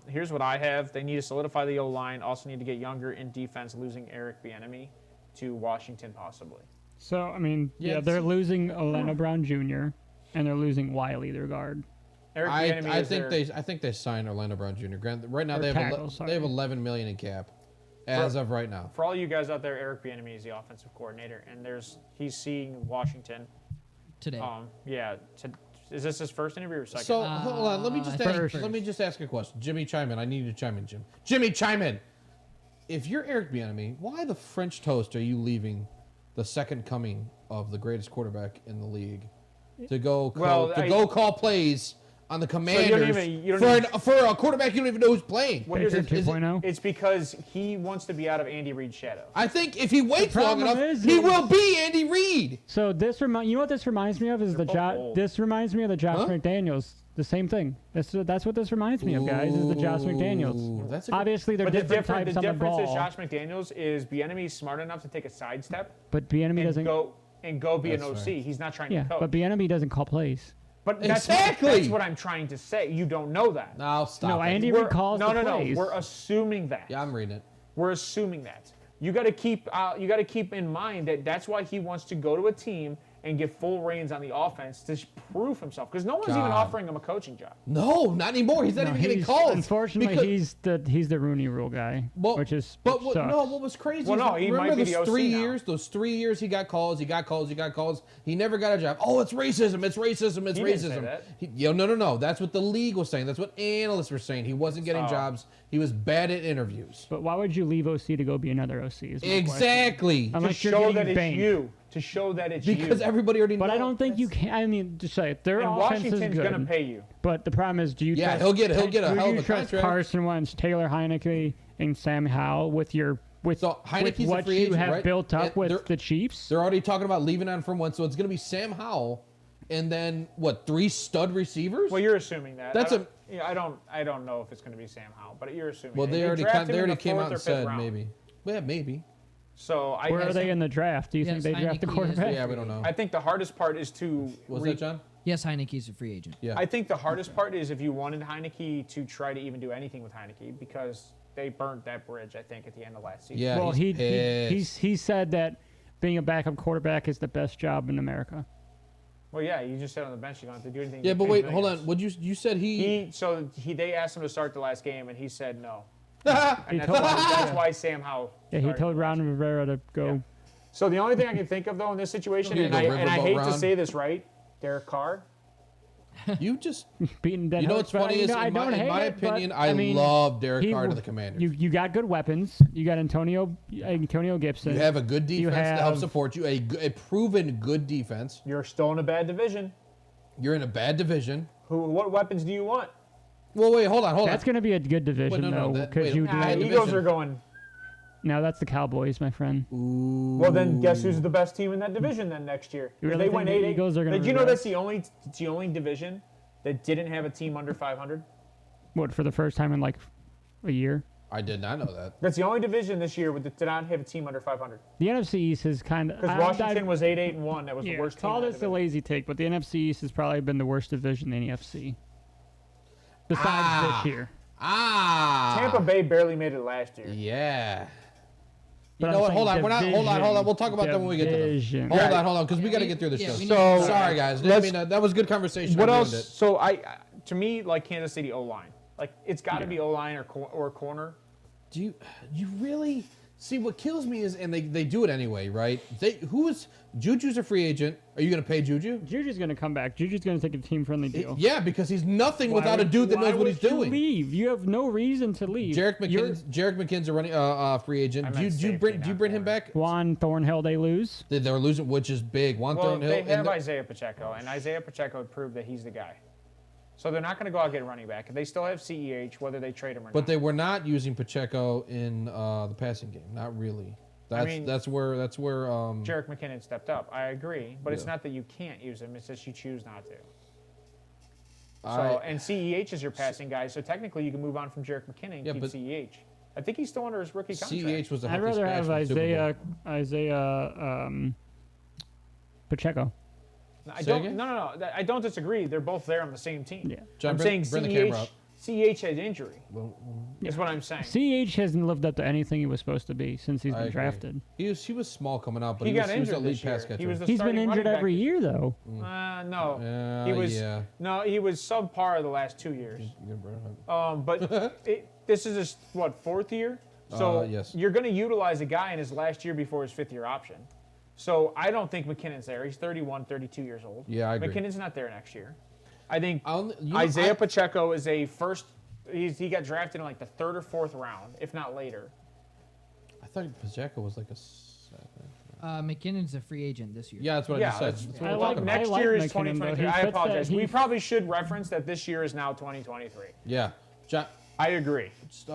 Here's what I have. They need to solidify the O-line. Also need to get younger in defense, losing Eric Bieniemy to Washington possibly. So I mean, Yeah, yeah, they're it's- losing Orlando Brown Jr. and they're losing Wiley, their guard. Eric I Bieniemy think they signed Orlando Brown Jr. Right now Or they have tackle, they have sorry. 11 million in cap as of right now. For all you guys out there, Eric Bieniemy is the offensive coordinator, and he's seeing Washington. Today. Is this his first interview or second? So hold on, let me just first. ask a question. Jimmy, chime in. I need you to chime in, Jim. Jimmy, chime in. If you're Eric Bieniemy, why the French toast are you leaving the second coming of the greatest quarterback in the league to go call plays on the Commanders you don't for a quarterback you don't even know who's playing? Well, here's Baker the- 2.0. It's because he wants to be out of Andy Reid's shadow. I think if he waits long problem enough, is- he will be Andy Reid. So this you know what this reminds me of is They're both old. This reminds me of the Josh Huh? McDaniels. The same thing. That's what this reminds me of, guys. Is the Josh McDaniels. Ooh, that's a good- Obviously, they're But different types the on the difference is ball. Josh McDaniels is Bieniemy smart enough to take a sidestep But Bieniemy and doesn't. go be an That's OC. fair. He's not trying Yeah, to coach. but Bieniemy doesn't call plays. But that's Exactly. what I'm trying to say. You don't know that. No, stop. No, it. Andy We're- Reid calls no, the no, plays. no. We're assuming that. Yeah, I'm reading it. We're assuming that. You got to keep in mind that that's why he wants to go to a team and get full reins on the offense to prove himself. Because no one's even God. offering him a coaching job. No, not anymore. He's not No, even getting he's- calls. Unfortunately, because- he's the Rooney Rule guy, Well, which is But which sucks. what was crazy? Well, is no, he remember might be those the OC 3 now. years? Those 3 years he got calls. He got calls. He never got a job. Oh, it's racism. It's racism. It's He racism. didn't say that. No. That's what the league was saying. That's what analysts were saying. He wasn't getting Oh. jobs. He was bad at interviews. But why would you leave OC to go be another OC? Is my question. Exactly. I'm To Unless you're show getting that it's banked. you. To show that it's Because you. everybody already But knows. I don't think you can. I mean, just say it. Their And offense is Washington's good. going to pay you. But the problem is, do you Yeah, trust? he'll get a do hell of you a trust contract. Carson Wentz, Taylor Heineke, and Sam Howell with So Heineke's a what free you agent, have right? built up And with they're- the Chiefs? They're already talking about leaving on from one, so it's going to be Sam Howell, and then what? 3 stud receivers? Well, you're assuming that. That's I don't know if it's going to be Sam Howell, but you're assuming. well, that. they You already draft him in the came out fourth or and fifth said round. maybe. Yeah, maybe. So Where are they in the draft? Do you think Yes, they draft the Heineke is- quarterback? Yeah, we don't know. I think the hardest part is to. Was that John? Yes, Heineke's a free agent. Yeah. I think the hardest part is if you wanted Heineke to try to even do anything with Heineke because they burnt that bridge. I think at the end of last season. Yeah, Well, he's pissed. he said that being a backup quarterback is the best job in America. Well, yeah, you just sit on the bench. You don't have to do anything. Yeah, You but pay wait, hold millions. on. Would you said They asked him to start the last game, and he said no. He And told- that's why Sam Howell. Yeah, he started told the last Ron Rivera to go. Yeah. So the only thing I can think of though in this situation, Here you and go, I Riverboat hate to Ron. say this, right, Derek Carr. you just Beating dead you know horse, what's but, funny you is know, I in don't my hate it, but, opinion, I mean, love Derek he- Carr to the Commanders. You got good weapons. You got Antonio Gibson. You have a good You defense to help have- support you. A proven good defense. You're still in a bad division. You're in a bad division. What weapons do you want? Well, wait, hold on. That's going to be a good division no, though, that- because wait, you Ah, do. bad Eagles division. are going. No, that's the Cowboys, my friend. Well, then guess who's the best team in that division then next year? You really they think went the 8-8. Eagles are gonna Did you know regress? that's the only division that didn't have a team under 500? What, for the first time in like a year? I did not know that. That's the only division this year that did not have a team under 500. The NFC East is kind of Because Washington was 8-8-1. That was the yeah, worst team. call in that this a division. lazy take, but the NFC East has probably been the worst division in the NFC. Besides this year. Tampa Bay barely made it last year. Yeah. You But know I'm what? Hold saying on. We're not. Hold on. Hold on. We'll talk about that when we get to them. division. Hold Yeah. on. Hold on. Because we got to get through the Yeah, show. we So- need- Sorry, guys. I Let's- mean, that was good conversation. What I else? ruined it. So to me, like Kansas City O-line. Like it's got to be O-line or corner. Do you really see what kills me is, and they do it anyway, right? Juju's a free agent. Are you going to pay Juju? Juju's going to come back. Juju's going to take a team-friendly deal. Yeah, because he's nothing Why without a would- dude that why knows what he's would you doing. Leave. You have no reason to leave. Jarek You're- McKinnon's a running free agent. I Do meant you safety, bring not him corner. back? Juan Thornhill, they lose. They're losing, which is big. Juan Well, Thornhill. they and have the- Isaiah Pacheco, and Isaiah Pacheco had proved that he's the guy. So they're not going to go out and get a running back. They still have CEH, whether they trade him or But not. they were not using Pacheco in the passing game. Not really. That's where Jarek McKinnon stepped up. I agree, but it's Yeah. not that you can't use him. It's just you choose not to. I- And CEH is your passing guy, so technically you can move on from Jarek McKinnon and Yeah, keep but- CEH. I think he's still under his rookie contract. CEH was a I'd healthy rather scratch have from the Super Bowl. Isaiah Pacheco. I Say don't. again? No. I don't disagree. They're both there on the same team. Yeah. John, I'm bring saying the camera up. CEH had injury. Is what I'm saying. CH hasn't lived up to anything he was supposed to be since he's I been agree. drafted. He was small coming out, but He he got was a injured lead this year. pass catcher. He was the He's been starting injured running every back. year though. No. He was. Yeah. No, he was subpar the last 2 years. You can bring it up. But this is his fourth year. So yes. you're going to utilize a guy in his last year before his fifth year option. So I don't think McKinnon's there. He's 31, 32 years old. Yeah, I agree. McKinnon's not there next year. I think You know, Isaiah Pacheco is a first. He got drafted in like the third or fourth round, if not later. I thought Pacheco was like a second. McKinnon's a free agent this year. Yeah, that's what I just said. that's- That's what I we're like- talking about. Next like year is McKinnon, though. 2023. He I fits that- apologize. he- We probably should reference that this year is now 2023. Yeah. John, I agree. just,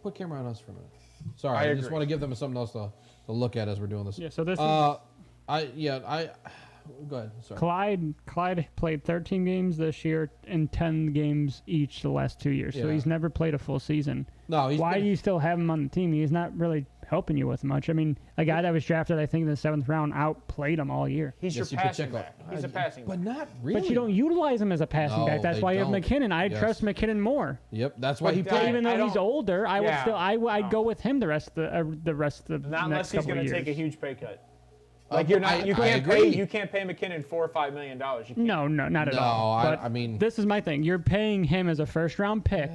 put camera on us for a minute. Sorry, I I just agree. want to give them something else to look at as we're doing this. Yeah. So this is Go ahead. Sorry. Clyde played 13 games this year and 10 games each the last 2 years. So Yeah. he's never played a full season. No, Why do you still have him on the team? He's not really helping you with much. I mean, a guy that was drafted, I think, in the 7th round outplayed him all year. He's Yes, your you could passing check back. out. He's a passing But back. not really. But you don't utilize him as a passing No, back. That's they why you have don't. McKinnon. I Yes. trust McKinnon more. Yep, that's why But he that- played. Even I though he's don't- older, I would Yeah. still I'd No. go with him the rest of the Not unless next he's couple going of to years. take a huge pay cut. Like you I can't agree. pay McKinnon $4 or $5 million. You can't. No, not at No, all. I- But I mean- this is my thing. You're paying him as a first-round pick.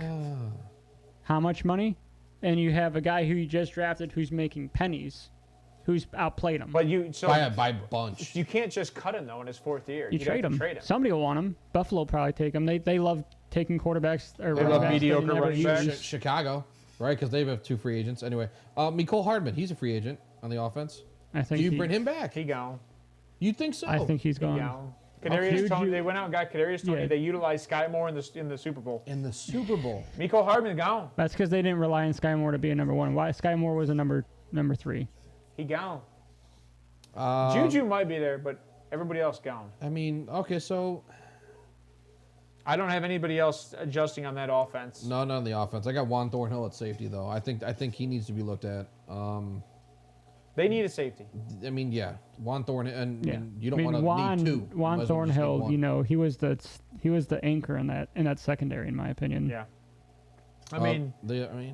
How much money? And you have a guy who you just drafted who's making pennies, who's outplayed him. But by a bunch. you can't just cut him though in his fourth year. you You'd trade have to him. Trade him. Somebody will want him. Buffalo will probably take him. They love taking quarterbacks or They running love backs mediocre never running use. backs. Chicago, right? Because they have 2 free agents. Anyway, Mecole Hardman, he's a free agent on the offense. I think Do you bring him back? He gone. You think so? I think he's He gone. gone. Kadarius Huge Toney. you- They went out and got Kadarius Toney. Yeah. They utilized Sky Moore in the Super Bowl. in the Super Bowl. Mecole Hardman gone. That's because they didn't rely on Sky Moore to be a number one. Why Sky Moore was a number 3. He gone. Um, Juju might be there, but everybody else gone. I mean, okay, so I don't have anybody else adjusting on that offense. no, not on the offense. I got Juan Thornhill at safety though. I think he needs to be looked at. They need a safety. I mean, yeah, Juan Thornhill, and Yeah. you don't want to need 2. You Juan might as well just need Thornhill, one. you know, he was the anchor in that secondary, in my opinion. Yeah. I mean,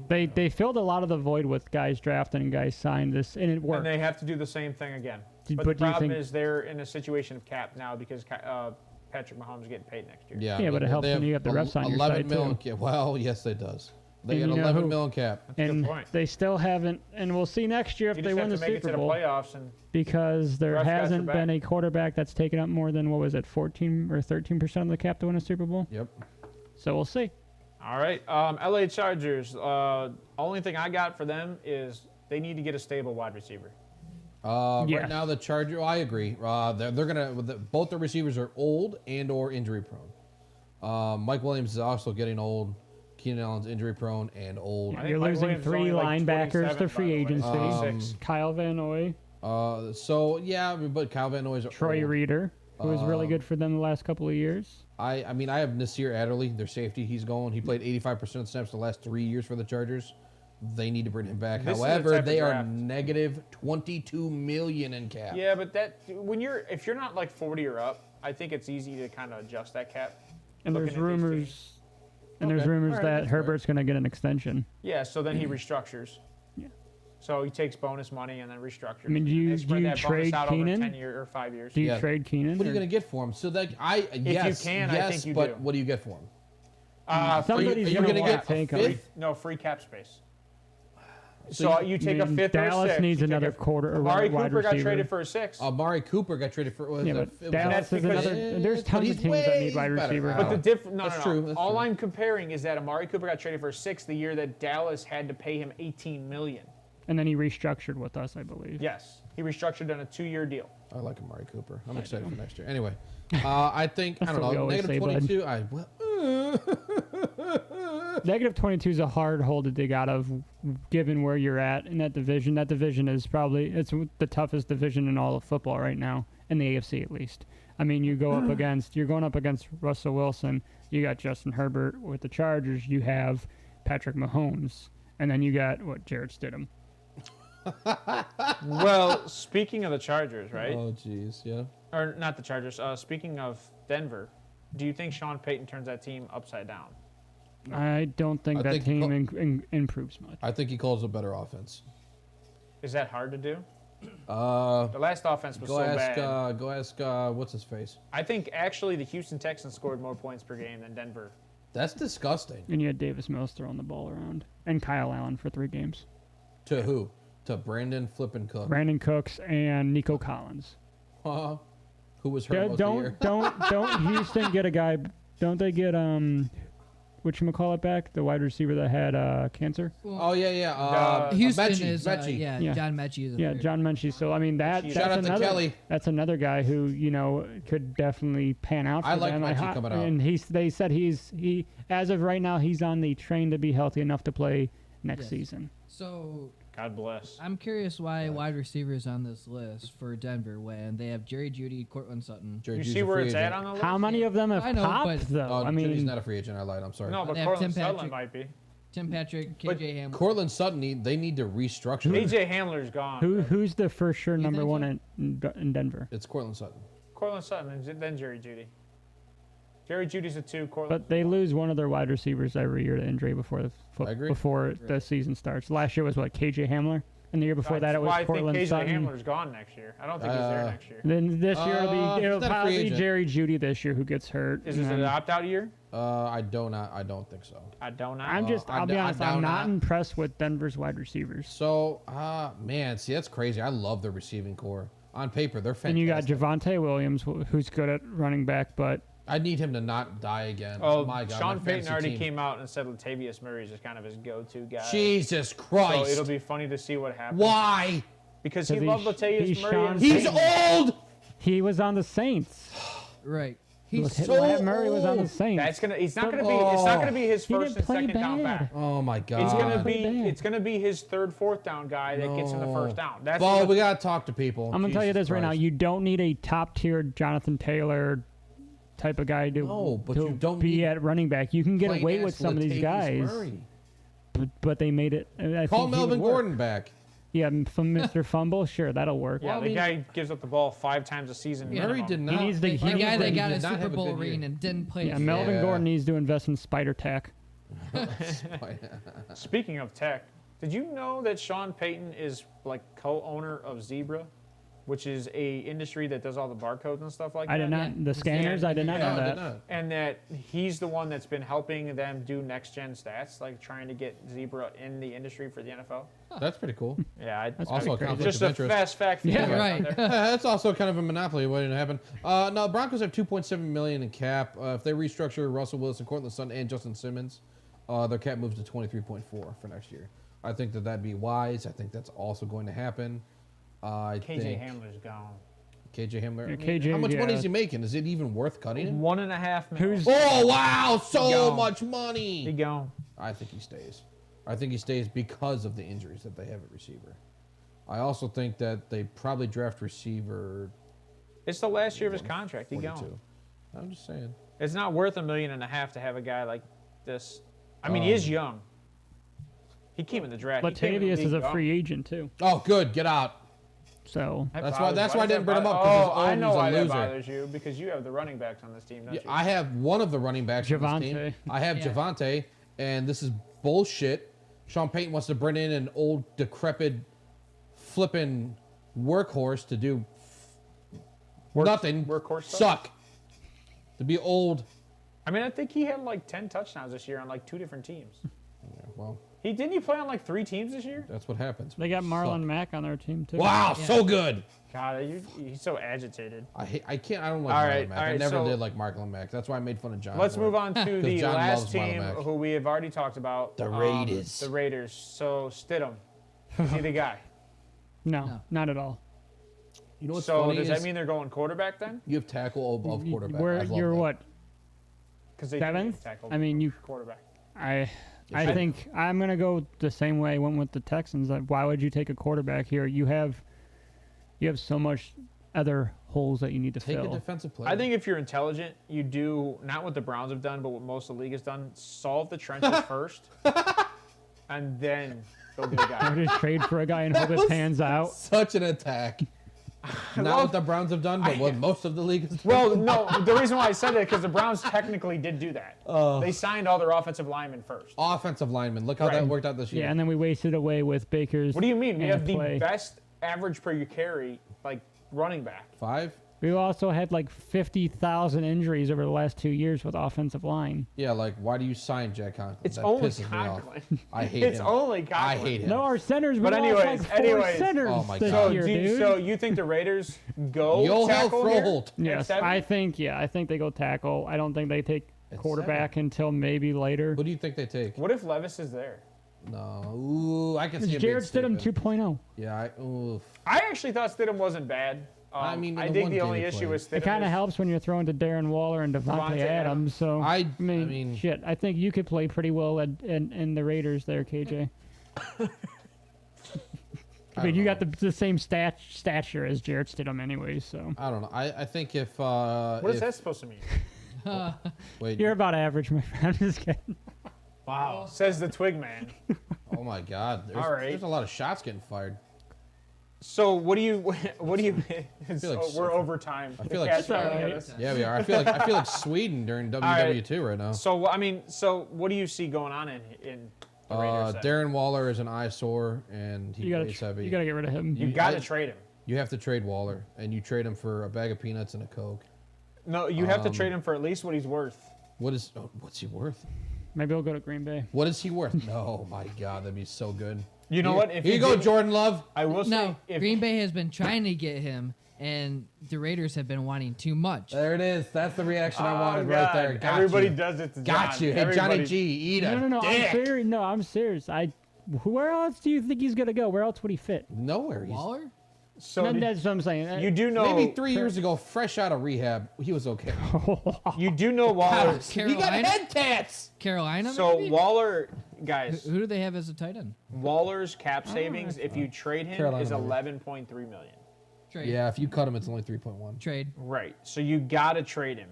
They filled a lot of the void with guys drafted and guys signed this, and it worked. and they have to do the same thing again. But the problem is they're in a situation of cap now because Patrick Mahomes is getting paid next year. Yeah, but it helps when you have the refs on your 11 side, million too. Well, yes, it does. They And got you know 11 who- million cap. That's a good And point. they still haven't, and we'll see next year if You they just win have the to make it to Super the Bowl, playoffs, and because there Refs got your hasn't back. been a quarterback that's taken up more than, what was it, 14 or 13% of the cap to win a Super Bowl. Yep. So we'll see. all right. LA Chargers. Only thing I got for them is they need to get a stable wide receiver. Right Yes. now, the Chargers, I agree. They're gonna both the receivers are old and or injury prone. Mike Williams is also getting old. Keenan Allen's injury prone and old. I think You're Mike losing Williams is 3 only like linebackers 27, to by free the way. agency. 26. Kyle Van Noy, So yeah, but Kyle Van Noy's Troy old. Reader, who was really good for them the last couple of years. I mean, I have Nasir Adderley, their safety. He's going. He played 85% of the snaps the last 3 years for the Chargers. They need to bring him back. This is the However, type of they are draft. negative 22 million in cap. Yeah, but if you're not like 40 or up, I think it's easy to kind of adjust that cap. And Looking there's at these teams. rumors, and there's Okay. rumors All right, that that's fair. Herbert's going to get an extension. Yeah, so then he restructures. Yeah. So he takes bonus money and then restructures. I mean, do you- They spread do you that bonus trade out over Keenan? 10 years or 5 years. Do you Yeah. trade Keenan? What are you or- going to get for him? So that yes, can, I yes, think you but do. what do you get for him? Somebody's Are you gonna gonna want get to take a him. fifth? No, free cap space. So So you take I mean, a fifth or a Dallas sixth. needs you take another a- quarter or Amari wide Cooper got receiver. traded for a sixth. Amari Cooper got traded for. Yeah, but it was Dallas that's is because- another. There's but tons he's of teams that need way wide better. receiver. But the help. difference, no, That's no, true, no. that's All true. I'm comparing is that Amari Cooper got traded for a sixth the year that Dallas had to pay him $18 million. And then he restructured with us, I believe. Yes, he restructured on a 2-year deal. I like Amari Cooper. I'm excited for next year. Anyway, I think I That's don't what we know. always Negative say, 22. Negative 22 is a hard hole to dig out of, given where you're at in that division. That division is probably the toughest division in all of football right now, in the AFC at least. I mean, you're going up against Russell Wilson. You got Justin Herbert with the Chargers. You have Patrick Mahomes, and then you got Jarrett Stidham. Well, speaking of the Chargers, right? Oh, jeez, yeah. Or not the Chargers. Speaking of Denver, do you think Sean Payton turns that team upside down? I don't think I that think team improves much. I think he calls a better offense. Is that hard to do? Uh, The last offense was go so ask. bad. Go ask. What's his face? I think actually the Houston Texans scored more points per game than Denver. That's disgusting. And you had Davis Mills throwing the ball around, and Kyle Allen for 3 games. To who? To Brandon Flippin' Cook. Brandon Cooks and Nico Collins. Who was hurt most of the year? Don't Houston get a guy? Don't they get whatchamacallit back? The wide receiver that had cancer. Oh yeah. Houston Mechie, is Mechie. Yeah. John Mechie. Yeah, John Menchie. So I mean that's Shout out to another Kelly. that's another guy who could definitely pan out. For I like them. Menchie coming out. And they said he as of right now he's on the train to be healthy enough to play next Yes. season. So God bless. I'm curious why wide receivers on this list for Denver when they have Jerry Judy, Cortland Sutton. Jerry You Judy's see a where free it's agent. at on the list? How many of them have I know, popped but- though? Oh, I Judy's mean, not a free agent. I lied. I'm sorry. No, but They have Cortland Tim Sutton Patrick. might be. Tim Patrick, But KJ Hamler. Cortland Sutton. They need to restructure. AJ Hamler's gone. who's the for sure number think one in Denver? It's Cortland Sutton. Cortland Sutton and then Jerry Judy. Jerry Judy's a 2. Cortland. But they lose one of their wide receivers every year to injury before I agree. before the season starts. Last year was KJ Hamler, and the year before that it was Why I think Cortland KJ Sutton. Hamler's gone next year. I don't think he's there next year. Then this year it'll he's not a probably free be agent. Jerry Judy this year who gets hurt. Is and this then- an opt-out year? I don't think so. I don't know. I'm just. I'll be honest. I'm not impressed with Denver's wide receivers. So, man, see, that's crazy. I love their receiving core. On paper, they're fantastic. And you got Javonte Williams, who's good at running back, but I need him to not die again. Oh, my God. Sean my Payton fantasy already team. came out and said Latavius Murray is just kind of his go-to guy. Jesus So Christ. it'll be funny to see what happens. Why? Because he 'Cause loved he's Latavius Murray. Sean and He's Payton. old. he was on the Saints. Right. He's Lat- so Lat Murray was on the old. Saints. That's gonna. It's not But- gonna be. It's not gonna be his He first didn't and play second down bad. back. Oh my God. It's gonna be. bad. It's gonna be his 3rd, 4th down guy that gets in the first down. That's Well, what- we gotta talk to people. I'm gonna tell you Jesus this right now. Christ. You don't need a top tier Jonathan Taylor type of guy to, No, but to you don't be need at running back. You can get Plain away ass with some of these Latavius guys, Murray. but they made it. I Call think he Melvin would work. Gordon back. Yeah, from Mr. Fumble, sure, that'll work. Yeah, Well, I the mean- guy gives up the ball 5 times a season. Murray minimum. did not. needs the- The he guy needs that to- got did a not Super have a Bowl good year. ring and didn't play. Yeah, the Melvin Yeah. Gordon needs to invest in spider tech. Speaking of tech, did you know that Sean Payton is like co-owner of Zebra? which is a industry that does all the barcodes and stuff like I that. did not. The scanners, I did not Yeah, know I did that. not. And that he's the one that's been helping them do next gen stats, like trying to get Zebra in the industry for the NFL. That's pretty cool. Yeah, That's Also, a pretty conflict just of a interest. fast fact. For you Yeah, guys out right. there. That's also kind of a monopoly waiting to happen. No, Broncos have $2.7 million in cap. If they restructure Russell Wilson, Cortland Sutton, and Justin Simmons, their cap moves to 23.4 for next year. I think that'd be wise. I think that's also going to happen. I KJ think Hamler's gone. KJ Hamler. Yeah, I mean, KJ, how much money yeah. is he making? Is it even worth cutting him? $1.5 million. Who's Oh wow, so gone. much He money. gone. I think he stays. I think he stays because of the injuries that they have at receiver. I also think that they probably draft receiver It's the last year of his contract. He 42. gone. I'm just saying. It's not worth $1.5 million to have a guy like this. I mean, he is young. He came in the draft. He came in the Latavius is league a young. free agent too. Oh, good. Get out. So That's why does I didn't bring him bother- up, 'cause he's Oh, I old, know he's a why that loser. bothers you, because you have the running backs on this team, don't Yeah, you? I have one of the running backs on this team. Javonte. I have Yeah. Javonte, and this is bullshit. Sean Payton wants to bring in an old, decrepit, flipping workhorse to do nothing. workhorse stuff? Suck. To be old. I mean, I think he had like 10 touchdowns this year on like 2 different teams. Yeah, well, Didn't he play on like 3 teams this year? that's what happens. they got Marlon Suck. Mack on their team too. Wow, Yeah. so good. God, he's so agitated. I don't like All Marlon right, Mack. all I right, never so- did like Marlon Mack. That's why I made fun of John. Let's for it. move on to the John last loves Marlon team Mack. who we have already talked about. The Raiders. The Raiders. So Stidham, is he the guy? No, No. not at all. You know what's So funny does that is mean they're going quarterback then? you have tackle above quarterback. Where I love you're that. what? Because they Seventh? tackle I mean, you. quarterback. I should. think I'm gonna go the same way I went with the Texans. Like, why would you take a quarterback here? You have so much other holes that you need to Take a fill. defensive player. I think if you're intelligent, you do not what the Browns have done, but what most of the league has done: solve the trenches first, and then go get a Or guy. just trade for a guy and hope it pans out. such an attack. Not what the Browns have done, but what most of the league has done. Well, no, the reason why I said that because the Browns technically did do that. They signed all their offensive linemen first. Offensive lineman. Look how Right. that worked out this year. Yeah, and then we wasted away with Baker's. What do you mean? We have the play. best average per carry, like running back. 5? We also had like 50,000 injuries over the last 2 years with offensive line. Yeah, like why do you sign Jack Conklin? It's That only pisses me off. Conklin. I hate It's him. only I Conklin. hate him. No, our centers. But we lost anyways, like 4 centers Oh my this God. So, year, do, dude. so you think the Raiders go Yoel tackle here? Froholt. at Yes, 7? I think they go tackle. I don't think they take At quarterback until maybe later. Who do you think they take? What if Levis is there? No. Ooh, I can It's see a Jared big Stidham stupid. 2.0. Yeah, oof. I actually thought Stidham wasn't bad. I mean, in I the think one the game only he issue played. with Stidham It kind of is- helps when you're throwing to Darren Waller and Devontae Devontae Adams. So I mean, mean- shit. I think you could play pretty well in the Raiders there, KJ. I mean, you got the same stature as Jared Stidham, anyway. So I don't know. I think if What is that supposed to mean? wait, you're about average, my friend. I'm just kidding. Wow, says the Twig Man. oh my God, there's, All right. there's a lot of shots getting fired. So what do you? feel like we're over time. I feel like Catch all up right. with us. Yeah, we are. I feel like Sweden during WW2 right now. So I mean, so what do you see going on in the Raiders? then? Darren Waller is an eyesore and he You plays heavy. gotta get rid of him. You got to I- trade him. You have to trade Waller, and you trade him for a bag of peanuts and a Coke. No, you have to trade him for at least what he's worth. What's he worth? Maybe he'll go to Green Bay. What is he worth? No, my God, that'd be so good. You know what? If Here you go, didn't- Jordan Love. I will say, No, if Green Bay has been trying to get him, and the Raiders have been wanting too much. There it is. That's the reaction I Oh, wanted God, right there. Got everybody you. does it to Got John. you. Hey, Everybody- Johnny G, eat it. No, I'm dick. serious. No, I'm serious. Where else do you think he's gonna go? Where else would he fit? Nowhere. He's Waller? So No, did- that's what I'm saying. you do know maybe 3 years ago, fresh out of rehab, he was okay. You do know Waller. He got Carolina? head tats. Carolina? So maybe? Waller, guys, Who do they have as a tight end? Waller's cap savings, if you trade him, Carolina is maybe. 11.3 million. Trade. Yeah, if you cut him, it's only 3.1. Trade. Right. So you got to trade him.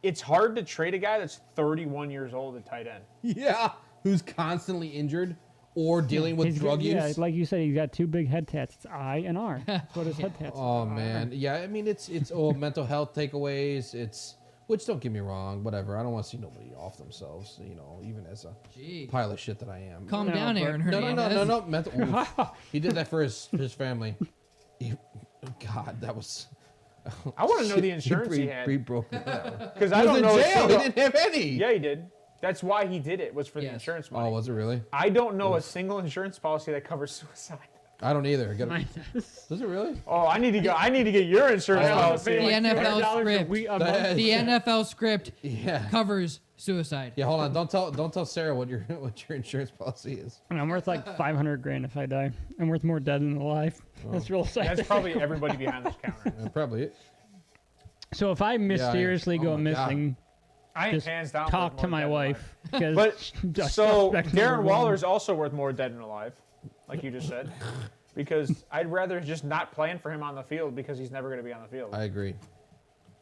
It's hard to trade a guy that's 31 years old at tight end. Yeah, who's constantly injured or dealing with He's drug got, yeah, use. like you said, he's got 2 big head tats. It's I and R. That's what his head tats. Oh man, yeah. I mean, it's mental health takeaways. It's Which, don't get me wrong, whatever. I don't want to see nobody off themselves, even as a Gee. pile of shit that I am. Calm No, down, but- Aaron No. Hernandez. Mental. He did that for his family. God, that was. I want to know the insurance he He had broke me down. because I He was don't in know. a jail. He single- didn't have any. Yeah, he did. That's why he did it. Was for the Yes. insurance money. Oh, was it really? I don't know a single insurance policy that covers suicide. I don't either. I gotta- Mine does. Does it really? Oh, I need to go. I need to get your insurance I know. policy. The NFL $200 a script. week- a That- month. The NFL script Yeah. covers suicide. Yeah. Hold on. Don't tell Sarah what your insurance policy is. And I'm worth like 500 grand if I die. I'm worth more dead than alive. That's real sad. That's probably everybody behind this counter. Probably. So if I mysteriously Oh go my God. missing, I ain't just hands down. talk worth to more my dead than wife. 'cause But just so suspect number Darren one. Waller's also worth more dead than alive, like you just said, because I'd rather just not plan for him on the field because he's never going to be on the field. I agree.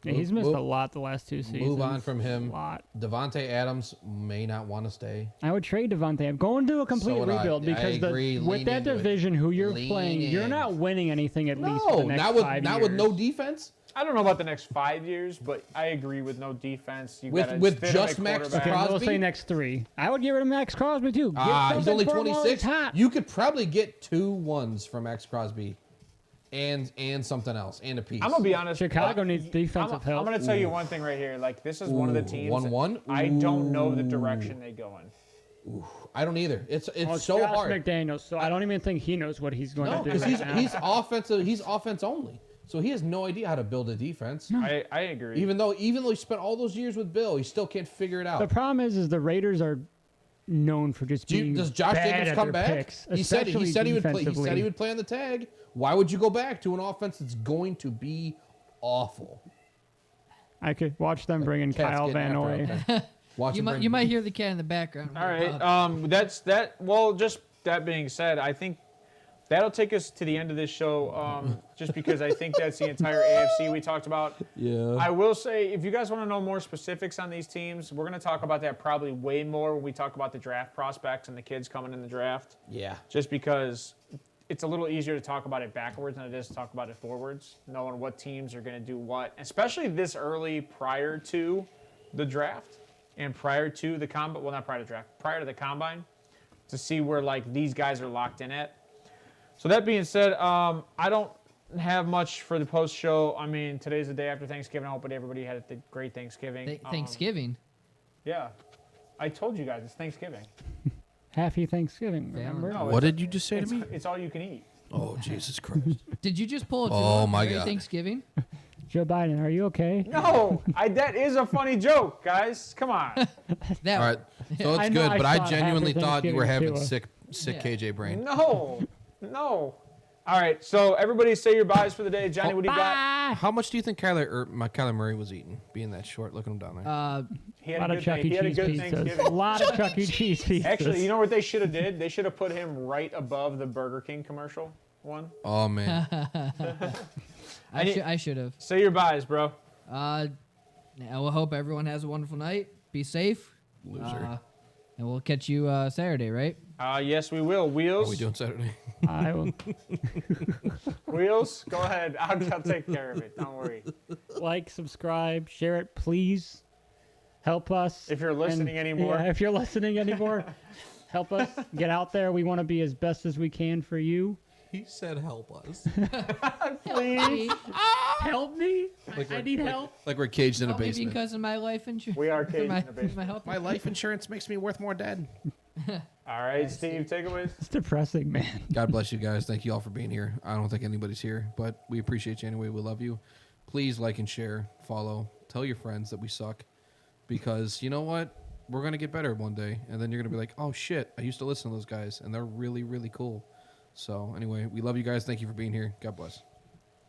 Yeah, he's missed Move- a lot the last 2 seasons. Move on from him. A lot. Devontae Adams may not want to stay. I would trade Devontae. I'm going to a complete So would I. rebuild I because agree. with Lean that into it. division, who you're Lean playing, you're in. not winning anything at least for No, the next not with 5 not years. with no defense. I don't know about the next 5 years, but I agree with no defense. You With- gotta with fit just a Max quarterback. Okay, we'll Crosby? say next 3. I would get rid of Max Crosby too. Get He's something only for him while 26. he's hot. You could probably get 2 ones from Max Crosby, and something else, and a piece. I'm gonna be honest. Chicago needs defensive help. I'm gonna tell you one thing right here. Like this is one of the Ooh, teams. 1-1? I don't know the direction they go in. I don't either. It's Well, so Josh hard. McDaniels, so I don't even think he knows what he's going No, to do. because right now. he's offensive. He's offense only, so he has no idea how to build a defense. I agree. Even though he spent all those years with Bill, he still can't figure it The out. problem is the Raiders are known for just being Does Josh bad Jacobs at come their back? picks, He said especially he would play. He said he defensively. would play on the tag. Why would you go back to an offense that's going to be awful? I could watch them bring in Cat's Kyle getting Van after it, Noy. okay. Watch You him might, bring- you might hear the cat in the background. All right. That's that. Well, just that being said, I think that'll take us to the end of this show. Just because I think that's the entire AFC we talked about. Yeah. I will say, if you guys want to know more specifics on these teams, we're going to talk about that probably way more when we talk about the draft prospects and the kids coming in the draft. Yeah. Just because it's a little easier to talk about it backwards than it is to talk about it forwards, knowing what teams are going to do what, especially this early prior to the draft and prior to the combine. Well, not prior to draft, prior to the combine, to see where like these guys are locked in at. So that being said, I don't have much for the post show. I mean, today's the day after Thanksgiving. I hope that everybody had a great Thanksgiving. Thanksgiving. Yeah, I told you guys it's Thanksgiving. Happy Thanksgiving, remember? No, What did you just say to it's, me? it's all you can eat. Oh, Jesus Christ. Did you just pull a Oh, my Merry God. Thanksgiving? Joe Biden, are you okay? No, that is a funny joke, guys. Come on. That All right. So I it's know good, I but I thought genuinely Happy thought you were having Thanksgiving, sick Yeah. KJ brain. No. All right, so everybody say your buys for the day. Johnny, what do you got? How much do you think Kyler Murray was eating, being that short? Look at him down there. He A had lot a of good, Chuck E. he had a Cheese good pizzas. A Thanksgiving. lot of Chuck E. Cheese pizzas. Actually, you know what they should have did? They should have put him right above the Burger King commercial one. Oh man. I should have. Say your buys, bro. I will hope everyone has a wonderful night. Be safe. Loser. And we'll catch you Saturday, right? Yes, we will. Wheels. What are we doing Saturday? I will Wheels, go ahead. I'll take care of it. Don't worry. like, subscribe, share it, please. Help us. If you're listening anymore. Yeah, if you're listening anymore, help us get out there. We want to be as best as we can for you. He said help us. Please. Help me. I need help. Like we're caged in a Only basement. because of my life insurance. We are caged in the basement. My health. My life insurance makes me worth more dead. All right, Steve, takeaways. It's depressing, man. God bless you guys. Thank you all for being here. I don't think anybody's here, but we appreciate you anyway. We love you. Please like and share, follow, tell your friends that we suck, because you know what? We're going to get better one day, and then you're going to be like, oh shit, I used to listen to those guys, and they're really, really cool. So anyway, we love you guys. Thank you for being here. God bless.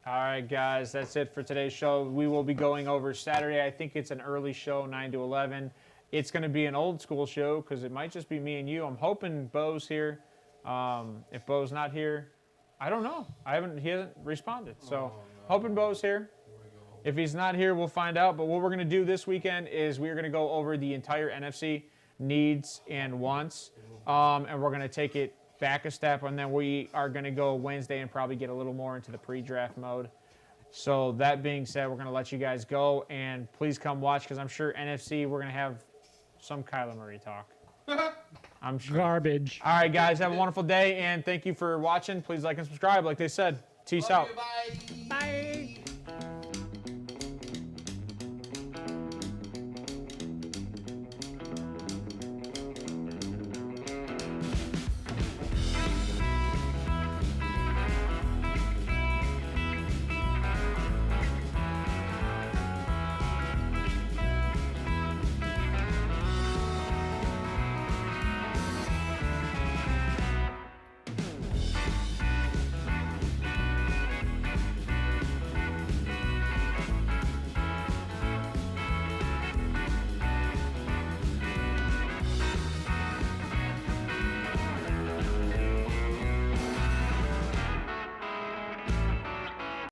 All right, guys, that's it for today's show. We will be going over Saturday. I think it's an early show, 9 to 11. It's going to be an old school show because it might just be me and you. I'm hoping Bo's here. If Bo's not here, I don't know. He hasn't responded. So hoping Bo's here. If he's not here, we'll find out. But what we're going to do this weekend is we're going to go over the entire NFC needs and wants, and we're going to take it back a step, and then we are going to go Wednesday and probably get a little more into the pre-draft mode. So that being said, we're going to let you guys go, and please come watch because I'm sure NFC, we're going to have some Kyler Murray talk. I'm sure. Garbage. All right, guys, have a wonderful day, and thank you for watching. Please like and subscribe, like they said. Peace out. Bye.